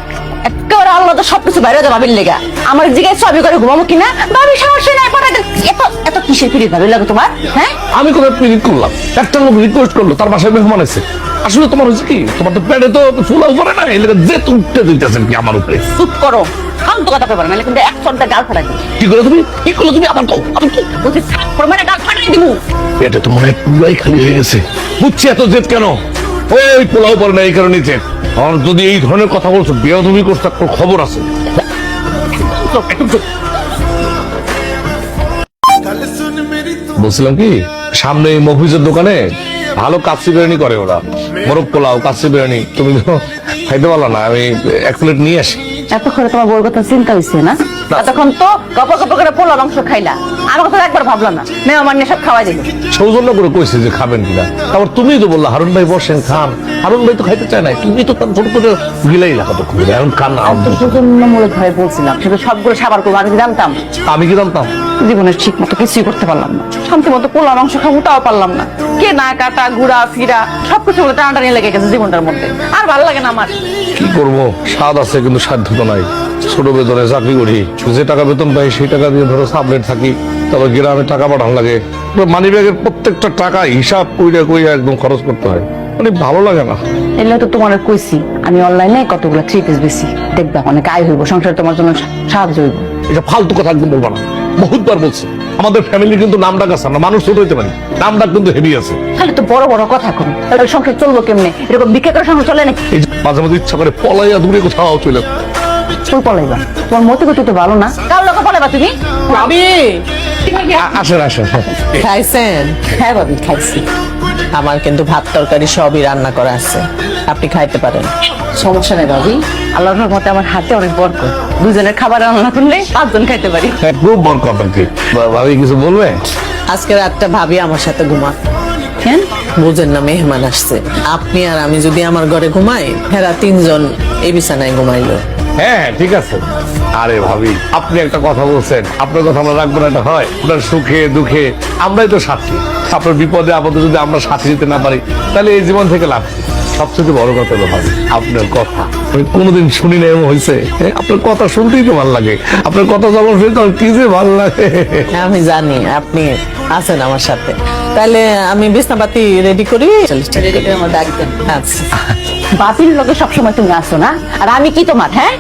একেবারে আলাদা সবকিছু বাইরে যাও বাবির লেগা। আমার জিজ্ঞাসা সবই করে ঘুমাবো কিনা? বাবি সমস্যা নাই, পড়াতে এত এত কিসের পিড়ি ভাবি লাগে তোমার? হ্যাঁ, আমি কোথায় পিরিত করলাম? একটা লোক রিকোয়েস্ট করলো, তার বাসায় মেহমান আছে। আসলে তোমার হচ্ছে কি, তোমার তো পেটে তো ফুলা উপরে না, এই লেগে যে উঠতে দিতেছেন কি আমার উপরে। চুপ করো, ফালতু কথা কইবা না, নাহলে কিন্তু 100টা গাল ফাটাই দিই। কি করে তুমি কি করলো? তুমি আমার কও, আমি কও। বলছি থাপ্পড় মেরে গাল ফাটাই দিমু। পেটে তো মনে হয় পুরাই খালি হয়ে গেছে। বুঝছি এত জেদ কেন? ওই পোলাও পরে না, এই কারণে জেদ। আর যদি এই ধরনের কথা বলছো, বিয়ে তুমি করছো, একটা খবর আছে। বলছিলাম কি, সামনে এই মফিজের দোকানে ভালো কাচ্চি বিরিয়ানি করে ওরা, মোরগ পোলাও, কাচ্চি বিরিয়ানি। তুমি তো খাইতে পারলো না, আমি 1 প্লেট নিয়ে আসি। এতক্ষণে তোমার বউর কথা চিন্তা হয়েছে না? তখন তো গপ গপ করে পোলা মাংস খাইলা, আমার কথা একবার ভাবলা না, মেহমান নিয়ে সব খাওয়াই দিল। সৌজন্য করে কইছে যে খাবেন কিনা, তারপর তুমিই তো বললা হারুন ভাই বসেন খান, হারুন ভাই তো খাইতে চায় না, তুমি তো তার ছোট করে গিলাই রাখা তো খুবই এখন খান না। জন্যমূলক ভাবে বলছিলাম, সেটা সবগুলো সাবার করবো, আমি কি জানতাম? আমি কি জানতাম? জীবনের ঠিক মতো কিছুই করতে পারলাম না, শান্তি মতো পোলা মাংস খাবো তাও পারলাম না। কে না কাটা ঘুরা ফিরা সবকিছু বলে টানাটানি লেগে গেছে জীবনটার মধ্যে, আর ভালো লাগে না আমার। কি করব, স্বাদ আছে কিন্তু সাধ্য তো নাই। ছোট বেতনে চাকরি করি, যে টাকা বেতন পাই সেই টাকা দিয়ে ধরো সাবলেট থাকি, তবে গ্রামে টাকা পাঠানো লাগে, মানি ব্যাগের প্রত্যেকটা টাকা হিসাব কইরা কইরা একদম খরচ করতে হয়, মানে ভালো লাগে না। এলে তো তোমার কইছি আমি অনলাইনে কতগুলো 3 পিস বেশি, দেখবা অনেক আয় হইব, সংসারে তোমার জন্য সাহায্য হইব। এটা ফালতু কথা একদম বলবো না, বহুতবার বলছি। আমাদের ফ্যামিলি কিন্তু নাম ডাক আছে, আমরা মানুষ ছোট হইতে পারি, নাম ডাক কিন্তু হেভি আছে। খালি তো বড় বড় কথা করো, তাহলে সংসার চলবো কেমনে? এরকম বিক্রি করে সংসার চলে নাকি? এই যে মাঝে মাঝে ইচ্ছা করে পলাইয়া দূরে কোথাও চলে। তুই পলাইবা, তোমার মতি গতি তো ভালো না, কার লোকে পলাইবা তুমি? ভাবি আসেন আসেন। খাইছেন? হ্যাঁ ভাবি খাইছি। আমার কিন্তু ভাত তরকারি সবই রান্না করা আছে, আপনি খাইতে পারেন। সমস্যা নেই ভাবি, আল্লাহর রহমতে আমার হাতে অনেক বরকত, দুজনের খাবার রান্না করলে 5 জন খাইতে পারি। খুব বড় কথা কি ভাবি কিছু বলবে? আজকে রাতটা ভাবি আমার সাথে ঘুমা। কেন? বুঝেন না, মেহমান আসছে, আপনি আর আমি যদি আমার ঘরে ঘুমাই, হেরা 3 জন এই বিছানায় ঘুমাইলো। হ্যাঁ ঠিক আছে। আরে ভাবি আপনি একটা কথা বলছেন, আপনার কথা আমরা রাখবো না, এটা হয়? আপনার সুখে দুঃখে আমরাই তো সাথী, আপনার বিপদে আপদে যদি আমরা সাথী দিতে না পারি তাহলে এই জীবন থেকে লাভ কি? সবচেয়ে বড় কথা হলো ভাবি আপনার কথা আমি কোনোদিন শুনি না, এমন হয়েছে। আপনার কথা শুনতেই তো ভালো লাগে, আপনার কথা যখন শুনতে কি যে ভালো লাগে। আমি জানি আপনি আছেন আমার সাথে, তাহলে আমি বিছনাপাতি রেডি করি। আচ্ছা, বাপির লোকে সবসময় তুমি আসো না, আর আমি কি তোমার? হ্যাঁ,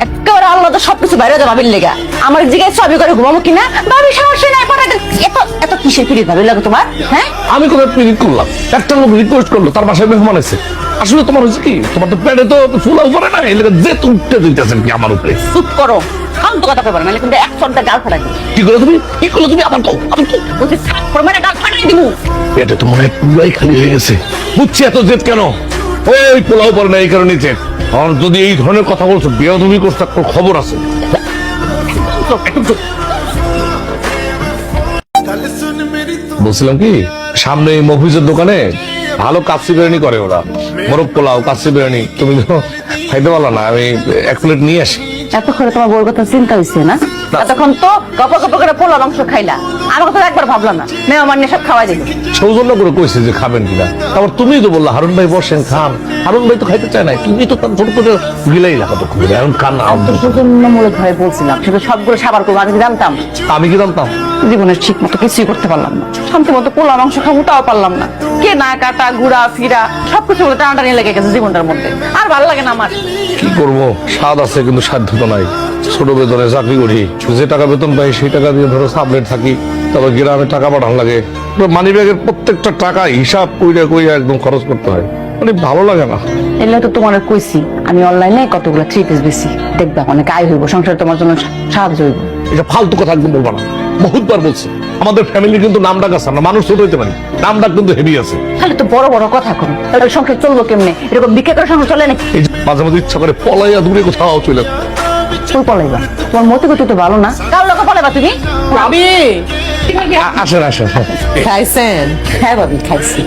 একেবারে আল্লাহ তো সবকিছু বাইরে যাবে বাবির লেগা, আমার জিজ্ঞাসা সবই করে ঘুমাবো কিনা, বাবির সমস্যা নাই, পরে এত এত কিসের পিড়ি ভাবির লাগে তোমার? হ্যাঁ, আমি কোথায় পিরিত করলাম? একটা লোক রিকোয়েস্ট করলো, তার বাসায় মেহমান আছে। আসলে তোমার হচ্ছে কি, তোমার তো পেটে তো ফুলা উপরে না, এলাকা যে তুলতে দিতেছেন কি আমার উপরে? চুপ করো, ফালতু কথা কইবার না, কিন্তু এক সন্তান গাল ফাটাই দিই। কি করলো তুমি? কি করলো তুমি? আমার তো বলছি থাপ্পড় মেরে গাল ফাটাই দিবো। পেটে তো মনে হয় পুরাই খালি হয়ে গেছে। বুঝছি এত জেদ কেন, ওই পোলাও পরে না এই কারণে জেদ। আর যদি এই ধরনের কথা বলছো, বেয়াদবি করতে একটা খবর আছে। বলছিলাম কি, সামনে এই মফিজের দোকানে ভালো কাচ্চি বিরিয়ানি করে ওরা, মোরগ পোলাও কাচ্চি বিরিয়ানি, তুমি তো খাইতে পারলো না, আমি 1 প্লেট নিয়ে আসি। এতক্ষণে তোমার বউর কথা চিন্তা হয়েছে না? এতক্ষণ তো গপ গপ করে পোলা মাংস খাইলা, আমার কথা একবার ভাবলা না, মেহমান নিয়ে সব খাওয়াই দিল। সৌজন্য করে কইছে যে খাবেন কিনা, তারপর তুমিই তো বললা হারুন ভাই বসেন খান, হারুন ভাই তো খাইতে চায় না, তুমি তো তার ছোট করে গিলাই রাখা তো খুবই এখন খান না। জন্যমূলক ভাবে বলছিলাম, সেটা সবগুলো সাবার করবো, আমি কি জানতাম? আমি কি জানতাম? জীবনের ঠিক মতো কিছুই করতে পারলাম না, শান্তি মতো পোলা মাংস খাবো তাও পারলাম না। কে না কাটা ঘুরা ফিরা সবকিছু বলে টানাটানি লেগে গেছে জীবনটার মধ্যে, আর ভালো লাগে না আমার। কি করব, স্বাদ আছে কিন্তু সাধ্য তো নাই। ছোট বেতনে চাকরি করি, যে টাকা বেতন পাই সেই টাকা দিয়ে ধরো সাবলেট থাকি, তবে গ্রামে টাকা পাঠানো লাগে, মানি ব্যাগের প্রত্যেকটা টাকা হিসাব কইরা কইরা একদম খরচ করতে হয়, মানে ভালো লাগে না। এলে তো তোমার কইছি আমি অনলাইনে কতগুলো 3 পিস বেশি, দেখবা অনেক আয় হইব, সংসারে তোমার জন্য সাহায্য হইব। এটা ফালতু কথা একদম বলবো না, বহুতবার বলছি। আমাদের ফ্যামিলি কিন্তু নাম ডাক আছে, আমরা মানুষ ছোট হইতে পারি, নাম ডাক কিন্তু হেভি আছে। খালি তো বড় বড় কথা করো, তাহলে সংসার চলবো কেমনে? এরকম বিক্রি করে সংসার চলে নাকি? এই যে মাঝে মাঝে ইচ্ছা করে পলাইয়া দূরে কোথাও চলে। তুই পলাইবা, তোমার মতি গতি তো ভালো না, কার লোকে পলাইবা তুমি? ভাবি আসেন আসেন। খাইছেন? হ্যাঁ ভাবি খাইছি।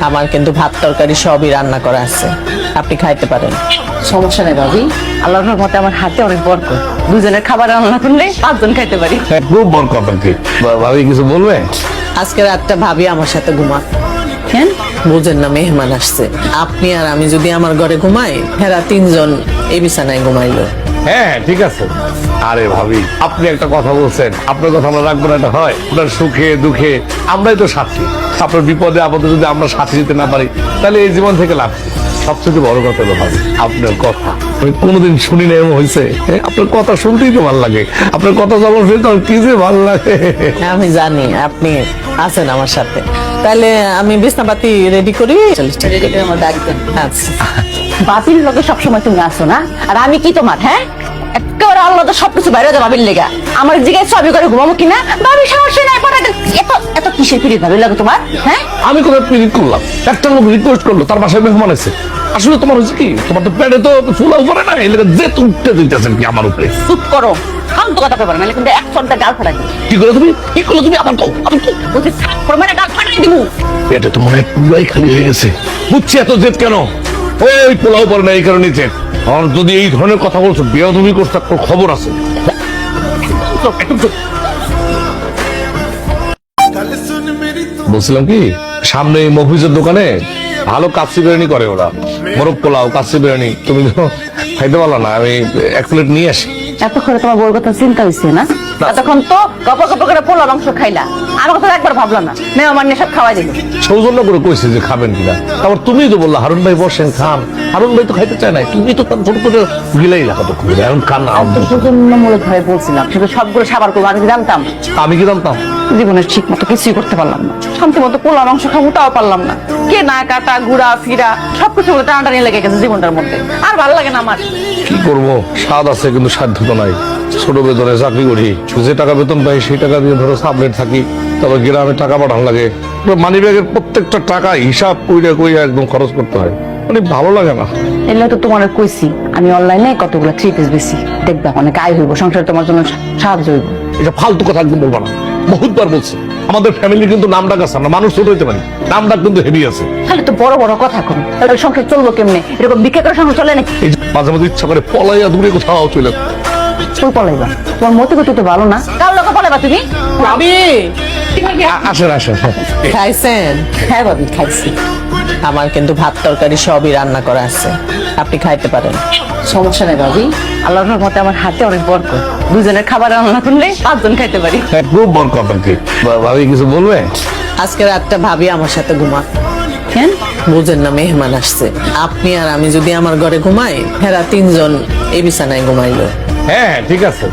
আমার কিন্তু ভাত তরকারি সবই রান্না করা আছে, আপনি খাইতে পারেন। সমস্যা নেই ভাবি, আল্লাহর রহমতে আমার হাতে অনেক বরকত, দুজনের খাবার রান্না করলে 5 জন খাইতে পারি। খুব বড় কথা কি ভাবি কিছু বলবে? আজকে রাতটা ভাবি আমার সাথে ঘুমা। কেন? বুঝেন না, মেহমান আসছে, আপনি আর আমি যদি আমার ঘরে ঘুমাই, হেরা 3 জন এই বিছানায় ঘুমাইলো। হ্যাঁ ঠিক আছে। আরে ভাবি আপনি একটা কথা বলছেন, আপনার কথা আমরা রাখবো না, এটা হয়? আপনার সুখে দুঃখে আমরাই তো সাথী, আপনার বিপদে আপদে যদি আমরা সাথী দিতে না পারি তাহলে এই জীবন থেকে লাভ কি? সবচেয়ে বড় কথা হলো ভাবি আপনার কথা আমি কোনোদিন শুনি না, এমন হয়েছে। আপনার কথা শুনতেই তো ভালো লাগে, আপনার কথা যখন শুনতে কি যে ভালো লাগে। আমি জানি আপনি আছেন আমার সাথে, তাহলে আমি বিছনাপাতি রেডি করি। আচ্ছা, বাপির লোকে সবসময় তুমি আসো না, আর আমি কি তোমার? হ্যাঁ, একেবারে আল্লাহ সবকিছু বাইরে যাবে ভাবির লেগা। আমার জিগায় ছবি করে ঘুমাবো কিনা, ভাবি সমস্যা নাই পটাতে এত এত কিসের পিড়ি ভাবির লাগে তোমার, হ্যাঁ? আমি কোথায় পিরিত করলাম? একটা লোক রিকোয়েস্ট করলো, তার বাসায় মেহমান আছে। আসলে তোমার হচ্ছে কি, তোমার তো পেটে তো ফুলা উপরে না, এই লেগে যে তুলতে দিতেছেন কি আমার উপরে। চুপ করো, ফালতু কথা কইবা না, কিন্তু এক ফোনটা গাল ফাটাই দিই। কি করলে তুমি, কি করলে তুমি? আমার কও, আমি কি বলছি থাপ্পড় মেরে গাল ফাটাই দিমু। পেটে তো মনে হয় পুরাই খালি হয়ে গেছে। বুঝছি এত জেদ কেন, ওই পোলাও পরে না এই কারণে জেদ। আর যদি এই ধরনের কথা বলছো, বিয়ে তুমি করছো, তোর খবর আছে। বলছিলাম কি, সামনে এই মফিজের দোকানে ভালো কাচ্চি বিরিয়ানি করে ওরা, মোরগ পোলাও, কাচ্চি বিরিয়ানি। তুমি তো খাইতে পারলো না, আমি এক প্লেট নিয়ে আসি। এত করে তোমার বউর কথা চিন্তা হইছে না? এতক্ষণ তো গপ গপ করে পোলা মাংস খাইলা, আমার কথা একবার ভাবলা না, মেহমান নিয়ে সব খাওয়াই দিল। সৌজন্য করে কইছে যে খাবেন কিনা, তারপর তুমিই তো বললা হারুন ভাই বসেন খান। হারুন ভাই তো খাইতে চায় না, তুমি তো তার ছোট করে গিলাই রাখা তো খুবই এখন কান। সৌজন্যমূলক ভাবে বলছিলাম, শুধু সবগুলো সাবার করবো, আমি কি জানতাম? আমি কি জানতাম? জীবনের ঠিক মতো কিছুই করতে পারলাম না, শান্তি মতো পোলা মাংস খাবো তাও পারলাম না। কে না কাটা ঘুরা ফিরা সবকিছু মতো টানাটানি লেগে গেছে জীবনটার মধ্যে, আর ভালো লাগে না আমার। কি করবো, স্বাদ আছে কিন্তু সাধ্য তো নাই। ছোট বেতনে চাকরি করি, যে টাকা বেতন পাই সেই টাকা দিয়ে ধরো সাবলেট থাকি, তবে গ্রামে টাকা পাঠানো লাগে। মানি ব্যাগের প্রত্যেকটা টাকা হিসাব কইরা কইরা একদম খরচ করতে হয়, মানে ভালো লাগে না। এলে তো তোমার কইছি আমি অনলাইনে কতগুলো 3 পিস বেশি, দেখবা অনেক আয় হইব, সংসারে তোমার জন্য সাহায্য হইব। এটা ফালতু কথা একদম বলবো না, বহুতবার বলছি। আমাদের ফ্যামিলি কিন্তু নাম ডাক আছে, আমরা মানুষ ছোট হইতে পারি, নাম ডাক কিন্তু হেভি আছে। তাহলে তো বড় বড় কথা করো, তাহলে সংসার চলবো কেমনে? এরকম ভিক্ষা করে সংসার চলে নাকি? এই যে মাঝে মাঝে ইচ্ছা করে পলাইয়া দূরে কোথাও চলে। তুই পলাইবা, তোমার মতে গতি তো ভালো না, কার লোকে পলাইবা তুমি? ভাবি আসেন আসেন। খাইছেন? হ্যাঁ ভাবি খাইছি। আমার কিন্তু ভাত তরকারি সবই রান্না করা আছে, আপনি খাইতে পারেন। সমস্যা নেই ভাবি, আল্লাহর রহমতে আমার হাতে অনেক বরকত, দুজনের খাবার রান্না করলে 5 জন খাইতে পারি। খুব বড় কথা কি ভাবি, কিছু বলবে? আজকে রাতটা ভাবি আমার সাথে ঘুমা। কেন? বুঝেন না, মেহমান আসছে। আপনি আর আমি যদি আমার ঘরে ঘুমাই, হেরা 3 জন এই বিছানায় ঘুমাইলো। হ্যাঁ ঠিক আছে।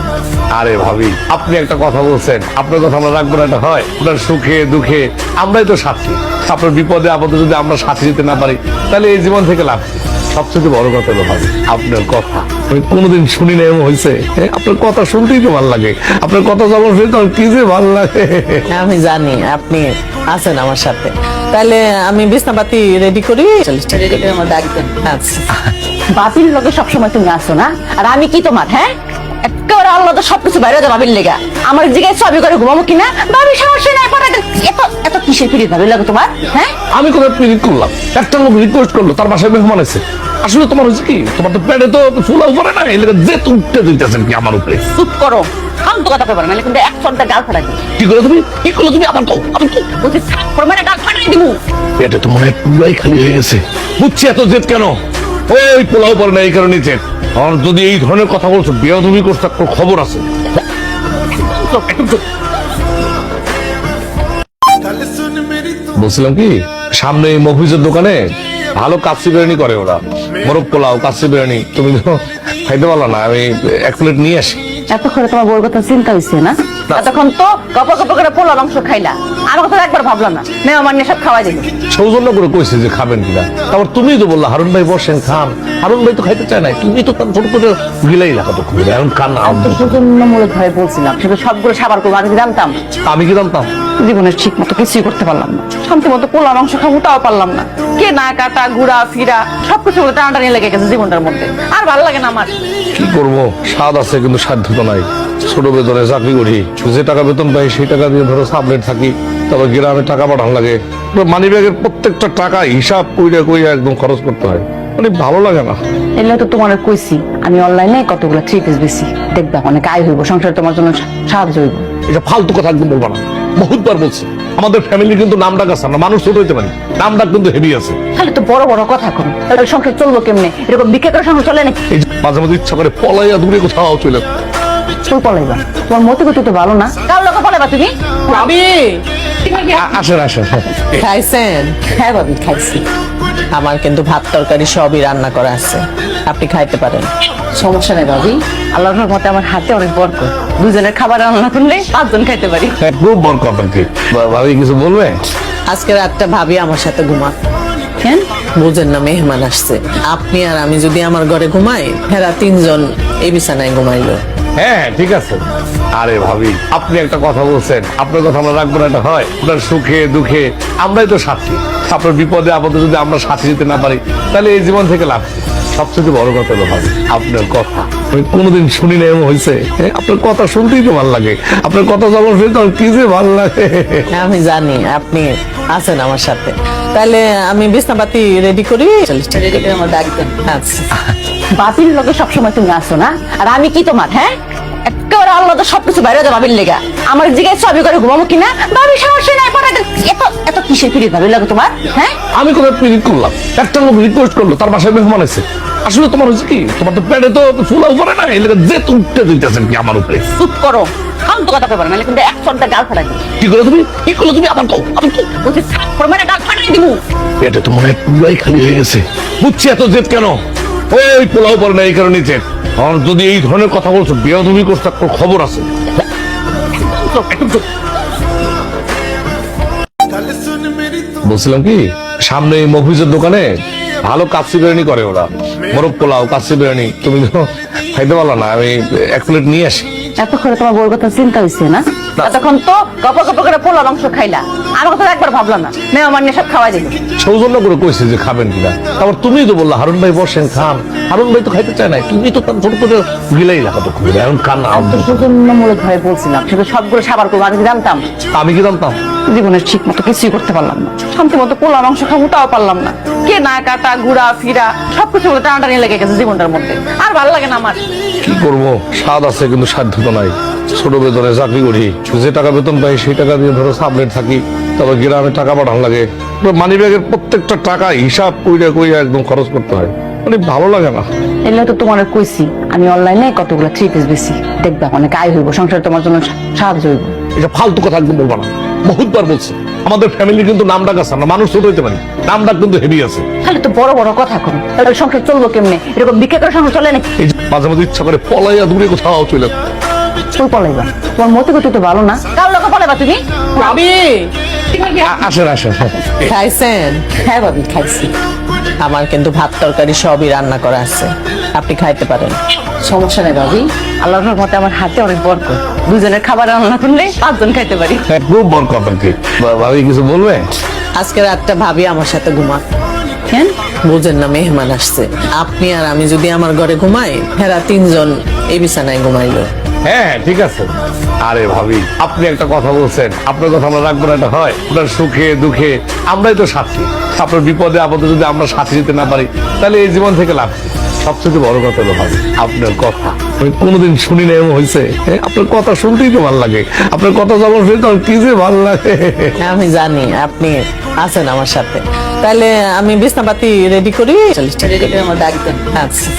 আরে ভাবি, আপনি একটা কথা বলছেন, আপনার কথা আমরা রাখবো না, এটা হয়? আপনার সুখে দুঃখে আমরাই তো সাথী। আপনার বিপদে আপদে যদি আমরা সাথী দিতে না পারি, তাহলে এই জীবন থেকে লাভ কি? সবচেয়ে বড় কথা হলো ভাবি, আপনার কথা আমি কোনোদিন শুনি না, এমন হয়েছে। আপনার কথা শুনতেই তো ভালো লাগে, আপনার কথা যখন শুনি তখন কি যে ভালো লাগে। আমি জানি আপনি আছেন আমার সাথে, তাহলে আমি বিছনাপাতি রেডি করি। আচ্ছা, বাপির লোকে সবসময় তুমি আসো না, আর আমি কি তোমার, হ্যাঁ? একেবারে আল্লাহ সবকিছু বাইরে যাবে ভাবির লেগা। আমার জিগায় ছবি করে ঘুমাবো কিনা, ভাবি সমস্যা নাই পটাতে এত এত কিসের পিড়ি ভাবির লাগে তোমার, হ্যাঁ? আমি কোথায় পিরিত করলাম? একটা লোক রিকোয়েস্ট করলো, তার বাসায় মেহমান আছে। আসলে তোমার হচ্ছে কি, তোমার তো পেটে তো ফুলা উপরে না, এই লেগে যে তুলতে দিতেছেন কি আমার উপরে। চুপ করো, ফালতু কথা কইবা না, কিন্তু এক ফোনটা গাল ফাটাই দিই। কি করলে তুমি, কি করলে তুমি? আমার কও, আমি কি বলছি থাপ্পড় মেরে গাল ফাটাই দিমু। পেটে তো মনে হয় পুরাই খালি হয়ে গেছে। বুঝছি এত জেদ কেন, ওই পোলাও পরে না এই কারণে জেদ। আর যদি এই ধরনের কথা বলছো, বিয়ে তুমি করছো, তোর খবর আছে। বলছিলাম কি, সামনে এই মফিজের দোকানে ভালো কাচ্চি বিরিয়ানি করে ওরা, মোরগ পোলাও, কাচ্চি বিরিয়ানি। তুমি তো খাইতে পারলো না, আমি এক প্লেট নিয়ে আসি। এত করে তোমার বউর কথা চিন্তা হইছে না? এতক্ষণ তো গপ গপ করে পোলা মাংস খাইলা, আমার কথা একবার ভাবলা না, মেহমান নিয়ে সব খাওয়াই দিল। সৌজন্য করে কইছে যে খাবেন কিনা, তারপর তুমিই তো বললা হারুন ভাই বসেন খান। হারুন ভাই তো খাইতে চায় না, তুমি তো তার ছোট করে গিলাই রাখা তো খুবই এখন কান। সৌজন্যমূলক ভাবে বলছিলাম, শুধু সবগুলো সাবার করবো, আমি কি জানতাম? আমি কি জানতাম? জীবনের ঠিক মতো কিছুই করতে পারলাম না, শান্তি মতো পোলা মাংস খাবো তাও পারলাম না। কে না কাটা ঘুরা ফিরা সবকিছু মতো টানাটানি লেগে গেছে জীবনটার মধ্যে, আর ভালো লাগে না আমার। কি করবো, স্বাদ আছে কিন্তু সাধ্য তো নাই। ছোট বেতনে চাকরি করি, যে টাকা বেতন পাই সেই টাকা দিয়ে ধরো সাবলেট থাকি, তবে গ্রামে টাকা পাঠানো লাগে। মানি ব্যাগের প্রত্যেকটা টাকা হিসাব কইরা কইরা একদম খরচ করতে হয়, মানে ভালো লাগে না। এলে তো তোমার কইছি আমি অনলাইনে কতগুলো 3 পিস বেশি, দেখবা অনেক আয় হইব, সংসারে তোমার জন্য সাহায্য হইব। এটা ফালতু কথা একদম বলবো না, বহুতবার বলছি। আমাদের ফ্যামিলি কিন্তু নাম ডাক আছে, আমরা মানুষ ছোট হইতে পারি, নাম ডাক কিন্তু হেভি আছে। তাহলে তো বড় বড় কথা করো, তাহলে সংসার চলবো কেমনে? এরকম ভিক্ষা করে সংসার চলে নাকি? এই যে মাঝে মাঝে ইচ্ছা করে পলাইয়া দূরে কোথাও চলে। তুই পলাইবা, তোমার মতে গতি তো ভালো না, কার লোকে পলাইবা তুমি? ভাবি আসেন আসেন। খাইছেন? হ্যাঁ ভাবি খাইছি। আমার কিন্তু ভাত তরকারি সবই রান্না করা আছে, আপনি খাইতে পারেন। সমস্যা নেই ভাবি, আল্লাহর রহমতে আমার হাতে অনেক বরকত, দুজনের খাবার রান্না করলে 5 জন খাইতে পারি। খুব বড় কথা কি ভাবি, কিছু বলবে? আজকে রাতটা ভাবি আমার সাথে ঘুমা। কেন? বুঝেন না, মেহমান আসছে। আপনি আর আমি যদি আমার ঘরে ঘুমাই, হেরা তিনজন এই বিছানায় ঘুমাইলো। হ্যাঁ ঠিক আছে। আরে ভাবি, আপনি একটা কথা বলছেন, আপনার কথা আমরা রাখবো না, এটা হয়? আপনার সুখে দুঃখে আমরাই তো সাথী। আপনার বিপদে আপদে যদি আমরা সাথী দিতে না পারি, তাহলে এই জীবন থেকে লাভ কি? সবচেয়ে বড় কথা হলো ভাবি, আপনার কথা আমি কোনোদিন শুনি না এমন হয়েছে। আপনার কথা শুনতেই তো ভালো লাগে। আপনার কথা যখন শুনি তখন কি যে ভালো লাগে। আমি জানি আপনি আছেন আমার সাথে, তাহলে আমি বিছনাপাতি রেডি করি। রেডি করে আমার ডাক দেন। আচ্ছা। বাবির লগে সবসময় তুমি আসো না, আর আমি কি তোমার? হ্যাঁ, একেবারে আল্লাহ সবকিছু বাইরে যাও বাবির লেগা। আমার জিগায় ছবি করে ঘুমাবো কিনা, বাবির সমস্যা নাই। এত এত কিসের পিড়িত ভাবির লাগে তোমার? হ্যাঁ, আমি কোথায় পিরিত করলাম? একটা লোক রিকোয়েস্ট করলো, তার বাসায় মেহমান আছে। আসলে তোমার হচ্ছে কি, তোমার তো পেটে তো ফুলা উপরে না, এলাকা যে তুলতে দিতেছেন কি আমার উপরে। চুপ করো, ফালতু কথা কইবা না, কিন্তু এক সন্ধ্যা গাল ফাটাই দিবো। কি করে তুমি, কি করলো তুমি? আমার কও, আমি কও। বলছি থাপ্পড় মেরে গাল ফাটাই দিবো। পেটে তো মনে হয় পুরাই খালি হয়ে গেছে। বুঝছি এত জেদ কেন। ওই পোলাও পরে না, এই কারণে জেদ। আর যদি এই ধরনের কথা বলছো, বেয়াদবি করছো, একটা খবর আছে। বলছিলাম কি, সামনে এই মফিজের দোকানে ভালো কাচ্চি বিরিয়ানি করে ওরা। মোরগ পোলাও, কাচ্চি বিরিয়ানি তুমি তো খাইতে পারলো না, আমি এক প্লেট নিয়ে আসি। এত করে তোমার বউর কথা চিন্তা হয়েছে না? এতক্ষণ তো গপ গপ করে পোলা মাংস খাইলা, আমার কথা একবার ভাবলা না। মেহমান নিয়ে সব খাওয়াই দিল। সৌজন্য করে কইছে যে খাবেন কিনা, তারপর তুমিই তো বললা হারুন ভাই বসেন খান। হারুন ভাই তো খাইতে চায় না, তুমি তো তার ছোট করে গিলাই রাখা তো খুবই। এখন কান সৌজন্যমূলক ভাবে বলছিলাম, শুধু সবগুলো সাবার করবো। আমি কি জানতাম? আমি কি জানতাম? জীবনের ঠিক মতো কিছুই করতে পারলাম না। শান্তি মতো পোলা মাংস খাবো তাও পারলাম না। কে না কাটা ঘুরা ফিরা সবকিছু মধ্যে টানাটানি লেগে গেছে জীবনটার মধ্যে। আর ভালো লাগে না আমার। কি করবো, স্বাদ আছে কিন্তু সাধ্য তো নাই। ছোট বেতনে চাকরি করি, যে টাকা বেতন পাই সেই টাকা দিয়ে ধরো সাবলেট থাকি, তবে গ্রামে টাকা পাঠান লাগে। মানি ব্যাগের প্রত্যেকটা টাকা হিসাব কইরা কইরা একদম খরচ করতে হয়, মানে ভালো লাগে না। এলে তো তোমার কইছি আমি অনলাইনে কতগুলো 3 পিস বেশি দেখবা, অনেক আয় হইব, সংসারে তোমার জন্য সাহায্য হইব। এটা ফালতু কথা একদম বলবো না, বহুতবার বলছি। আমাদের ফ্যামিলি কিন্তু নাম ডাক আছে, আমরা মানুষ ছোট হইতে পারি, নাম ডাক কিন্তু হেভি আছে। খালি তো বড় বড় কথা করো, তাহলে সংসার চলবো কেমনে? এরকম বিক্রি করে সংসার চলে নাকি? এই যে মাঝে মাঝে ইচ্ছা করে পলাইয়া দূরে কোথাও চলে। তুই পলাইবা? তোমার মতে গতি তো ভালো না। কার লোকে পলাইবা তুমি? ভাবি আসেন আসেন। খাইছেন? হ্যাঁ ভাবি, খাইছি। আমার কিন্তু ভাত তরকারি সবই রান্না করা আছে, আপনি খাইতে পারেন। সমস্যা নেই ভাবি, আল্লাহর রহমতে আমার হাতে অনেক বরকত। দুজনের খাবার রান্না করলে 5 জন খাইতে পারি। খুব বড় কথা কি ভাবি, কিছু বলবে? আজকে রাতটা ভাবি আমার সাথে ঘুমা। কেন? বুঝেন না, মেহমান আসছে। আপনি আর আমি যদি আমার ঘরে ঘুমাই, হেরা তিনজন এই বিছানায় ঘুমাইলো। হ্যাঁ ঠিক আছে। আরে ভাবি, আপনি একটা কথা বলছেন, আপনার কথা আমরা রাখবো না, এটা হয়? আপনার সুখে দুঃখে আমরাই তো সাথী। আপনার বিপদে আপদে যদি আমরা সাথী দিতে না পারি, তাহলে এই জীবন থেকে লাভ কি? সবচেয়ে বড় কথা হলো ভাবি, আপনার কথা আমি কোনোদিন শুনি না এমন হয়েছে। আপনার কথা শুনতেই তো ভালো লাগে। আপনার কথা যখন শুনি তখন কি যে ভালো লাগে। আমি জানি আপনি আছেন আমার সাথে, তাহলে আমি বিছনাপাতি রেডি করি। রেডি করে আমার ডাক দেন। আচ্ছা।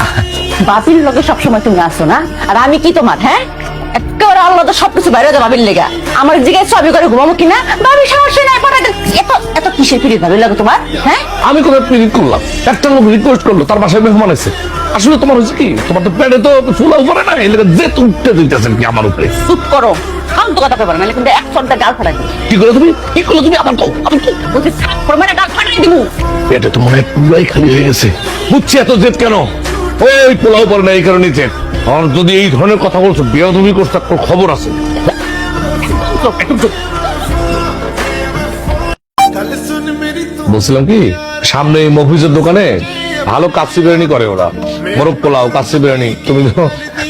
বাবির লগে সবসময় তুমি আসো না, আর আমি কি তোমার? হ্যাঁ, একেবারে আল্লাহ সবকিছু বাইরে যাও বাবির লেগা। আমার জিগায় ছবি করে ঘুমাবো কিনা, বাবির সমস্যা নাই। এত এত কিসের পিড়িত ভাবির লাগে তোমার? হ্যাঁ, আমি কোথায় পিরিত করলাম? একটা লোক রিকোয়েস্ট করলো, তার বাসায় মেহমান আছে। আসলে তোমার হচ্ছে কি, তোমার তো পেটে তো ফুলা উপরে না, এলাকা যে তুলতে দিতেছেন কি আমার উপরে। চুপ করো, ফালতু কথা কইবা না, কিন্তু এক সন্ধ্যা গাল ফাটাই দিবো। কি করে তুমি, কি করলো তুমি? আমার কও, আমি কও। বলছি থাপ্পড় মেরে গাল ফাটাই দিবো। পেটে তো মনে হয় পুরাই খালি হয়ে গেছে। বুঝছি এত জেদ কেন। ওই পোলাও পরে না, এই কারণে জেদ। আর যদি এই ধরনের কথা বলছো, বেয়াদবি করছো, একটা খবর আছে। বলছিলাম কি, সামনে এই মফিজের দোকানে ভালো কাচ্চি বিরিয়ানি করে ওরা। মোরগ পোলাও, কাচ্চি বিরিয়ানি তুমি তো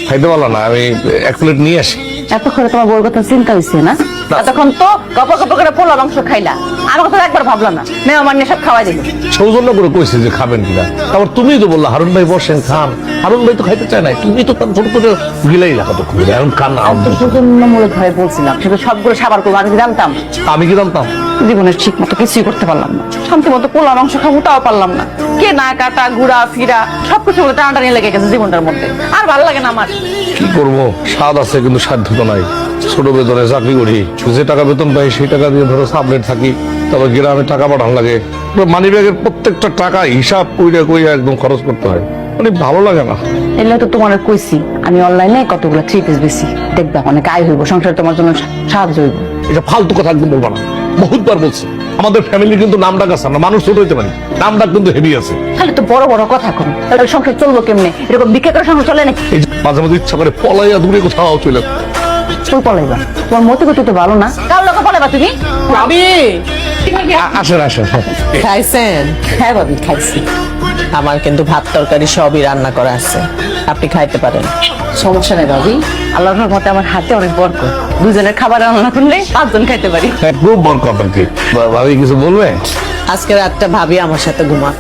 খাইতে পারলো না, আমি এক প্লেট নিয়ে আসি। এত করে তোমার বউর কথা চিন্তা হয়েছে না? এতক্ষণ তো গপ গপ করে পোলা মাংস খাইলা, আমার কথা একবার ভাবলা না। মেহমান নিয়ে সব খাওয়াই দিল। সৌজন্য করে কইছে যে খাবেন কিনা, তারপর তুমিই তো বললা হারুন ভাই বসেন খান। হারুন ভাই তো খাইতে চায় না, তুমি তো তার ছোট করে গিলাই রাখা তো খুবই। এখন কান সৌজন্যমূলক ভাবে বলছিলাম, শুধু সবগুলো সাবার করবো। আমি কি জানতাম? আমি কি জানতাম? জীবনের ঠিক মতো কিছুই করতে পারলাম না। শান্তি মতো পোলা মাংস খাবো তাও পারলাম না। কে না কাটা ঘুরা ফিরা সবকিছু মধ্যে টানাটানি লেগে গেছে জীবনটার মধ্যে। আর ভালো লাগে না আমার। কি করবো, স্বাদ আছে কিন্তু সাধ্য তো নাই। ছোট বেতনে চাকরি করি, যে টাকা বেতন পাই সেই টাকা দিয়ে ধরো সাবলেট থাকি, তবে গ্রামে টাকা পাঠান লাগে। মানি ব্যাগের প্রত্যেকটা টাকা হিসাব কইরা কইরা একদম খরচ করতে হয়, মানে ভালো লাগে না। এলে তো তোমার কইছি আমি অনলাইনে কতগুলো 3 পিস বেশি দেখবা, অনেক আয় হইব, সংসারে তোমার জন্য সাহায্য হইব। এটা ফালতু কথা একদম বলবো না, বহুতবার বলছি। আমাদের ফ্যামিলি কিন্তু নাম ডাক আছে, আমরা মানুষ ছোট হইতে পারি, নাম ডাক কিন্তু হেভি আছে। তাহলে তো বড় বড় কথা কম, তাহলে সংসার চলবো কেমনে? এরকম ভিক্ষা করে সংসার চলে নাকি? এই যে মাঝে মাঝে ইচ্ছা করে পলাইয়া দূরে কোথাও চলে যায়। তুই পলাইবা? তোমার মতে গতি তো ভালো না। কার লোকে পলাইবা তুমি? ভাবি আসেন আসেন আসেন। খাইছেন? হ্যাঁ ভাবি, খাইছি। আমার কিন্তু ভাত তরকারি সবই রান্না করা আছে, আপনি খাইতে পারেন। সমস্যা নেই ভাবি, আল্লাহর রহমতে আমার হাতে অনেক বরকত। দুজনের খাবার রান্না করলে 5 জন খাইতে পারি। হ্যাঁ, খুব বড় কথা কি ভাবি কিছু বলবে? আজকে রাতটা ভাবি আমার সাথে ঘুমা।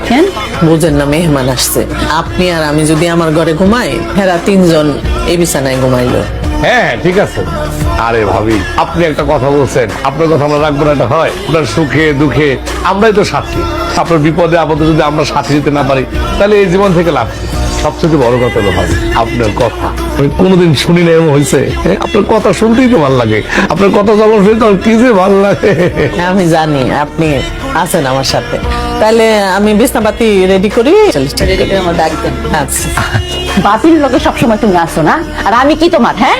কেন? বুঝেন না, মেহমান আসছে। আপনি আর আমি যদি আমার ঘরে ঘুমাই, হেরা 3 জন এই বিছানায় ঘুমাইলো। হ্যাঁ ঠিক আছে। আরে ভাবি আপনি একটা কথা বলছেন, আপনার কথা আমরা রাখবো না, এটা হয়? আপনার সুখে দুঃখে আমরাই তো সাথী। আপনার বিপদে আপদে যদি আমরা সাথী দিতে না পারি তাহলে এই জীবন থেকে লাভ কি? সবচেয়ে বড় কথা হলো ভাবি আপনার কথা আমি কোনোদিন শুনি না এমন হয়েছে। আপনার কথা শুনতেই তো ভালো লাগে, আপনার কথা যখন শুনি তখন কি যে ভালো লাগে। আমি জানি আপনি আছেন আমার সাথে, তাহলে আমি বিছনাপাতি রেডি করি। রেডি করে আমার ডাক দেন। আচ্ছা, বাবির লোকে সবসময় তুমি আসো না, আর আমি কি তোমার? হ্যাঁ,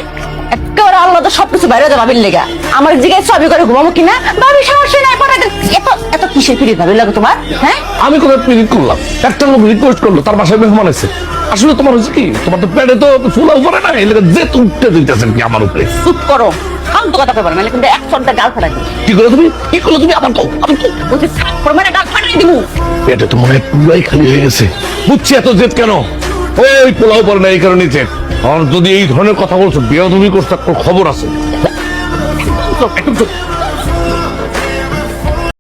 একেবারে আল্লাহ তো সবকিছু বাইরে যাবে বাবির লেগা। আমার জিগায় সবই করে ঘুমাবো কিনা? বাবির সমস্যা নাই, পড়াতে এত এত কিসের পিড়ি ভাবির লাগে তোমার? হ্যাঁ, আমি কোথায় পিরিত করলাম? একটা লোক রিকোয়েস্ট করলো, তার বাসায় মেহমান আছে। আসলে তোমার হচ্ছে কি, তোমার তো পেটে তো ফুলা উপরে না, এলাকা যে উঠতে দিতেছেন কি আমার উপরে? চুপ করো, ফালতু কথা কইবা না, কিন্তু এক শব্দ গাল ফাটাই দিই। কি করে তুমি কি করলো তুমি? আমার তো আমি তো বলছি থাপ্পড় মেরে গাল ফাটাই দিবো। পেটে তো মনে হয় পুরাই খালি হয়ে গেছে। বুঝছি এত জেদ কেন, ওই পোলাও পরে না এই কারণে জেদ। আর যদি এই ধরনের কথা বলছো, বিয়ে তুমি করছো, খবর আছে। একদম চুপ।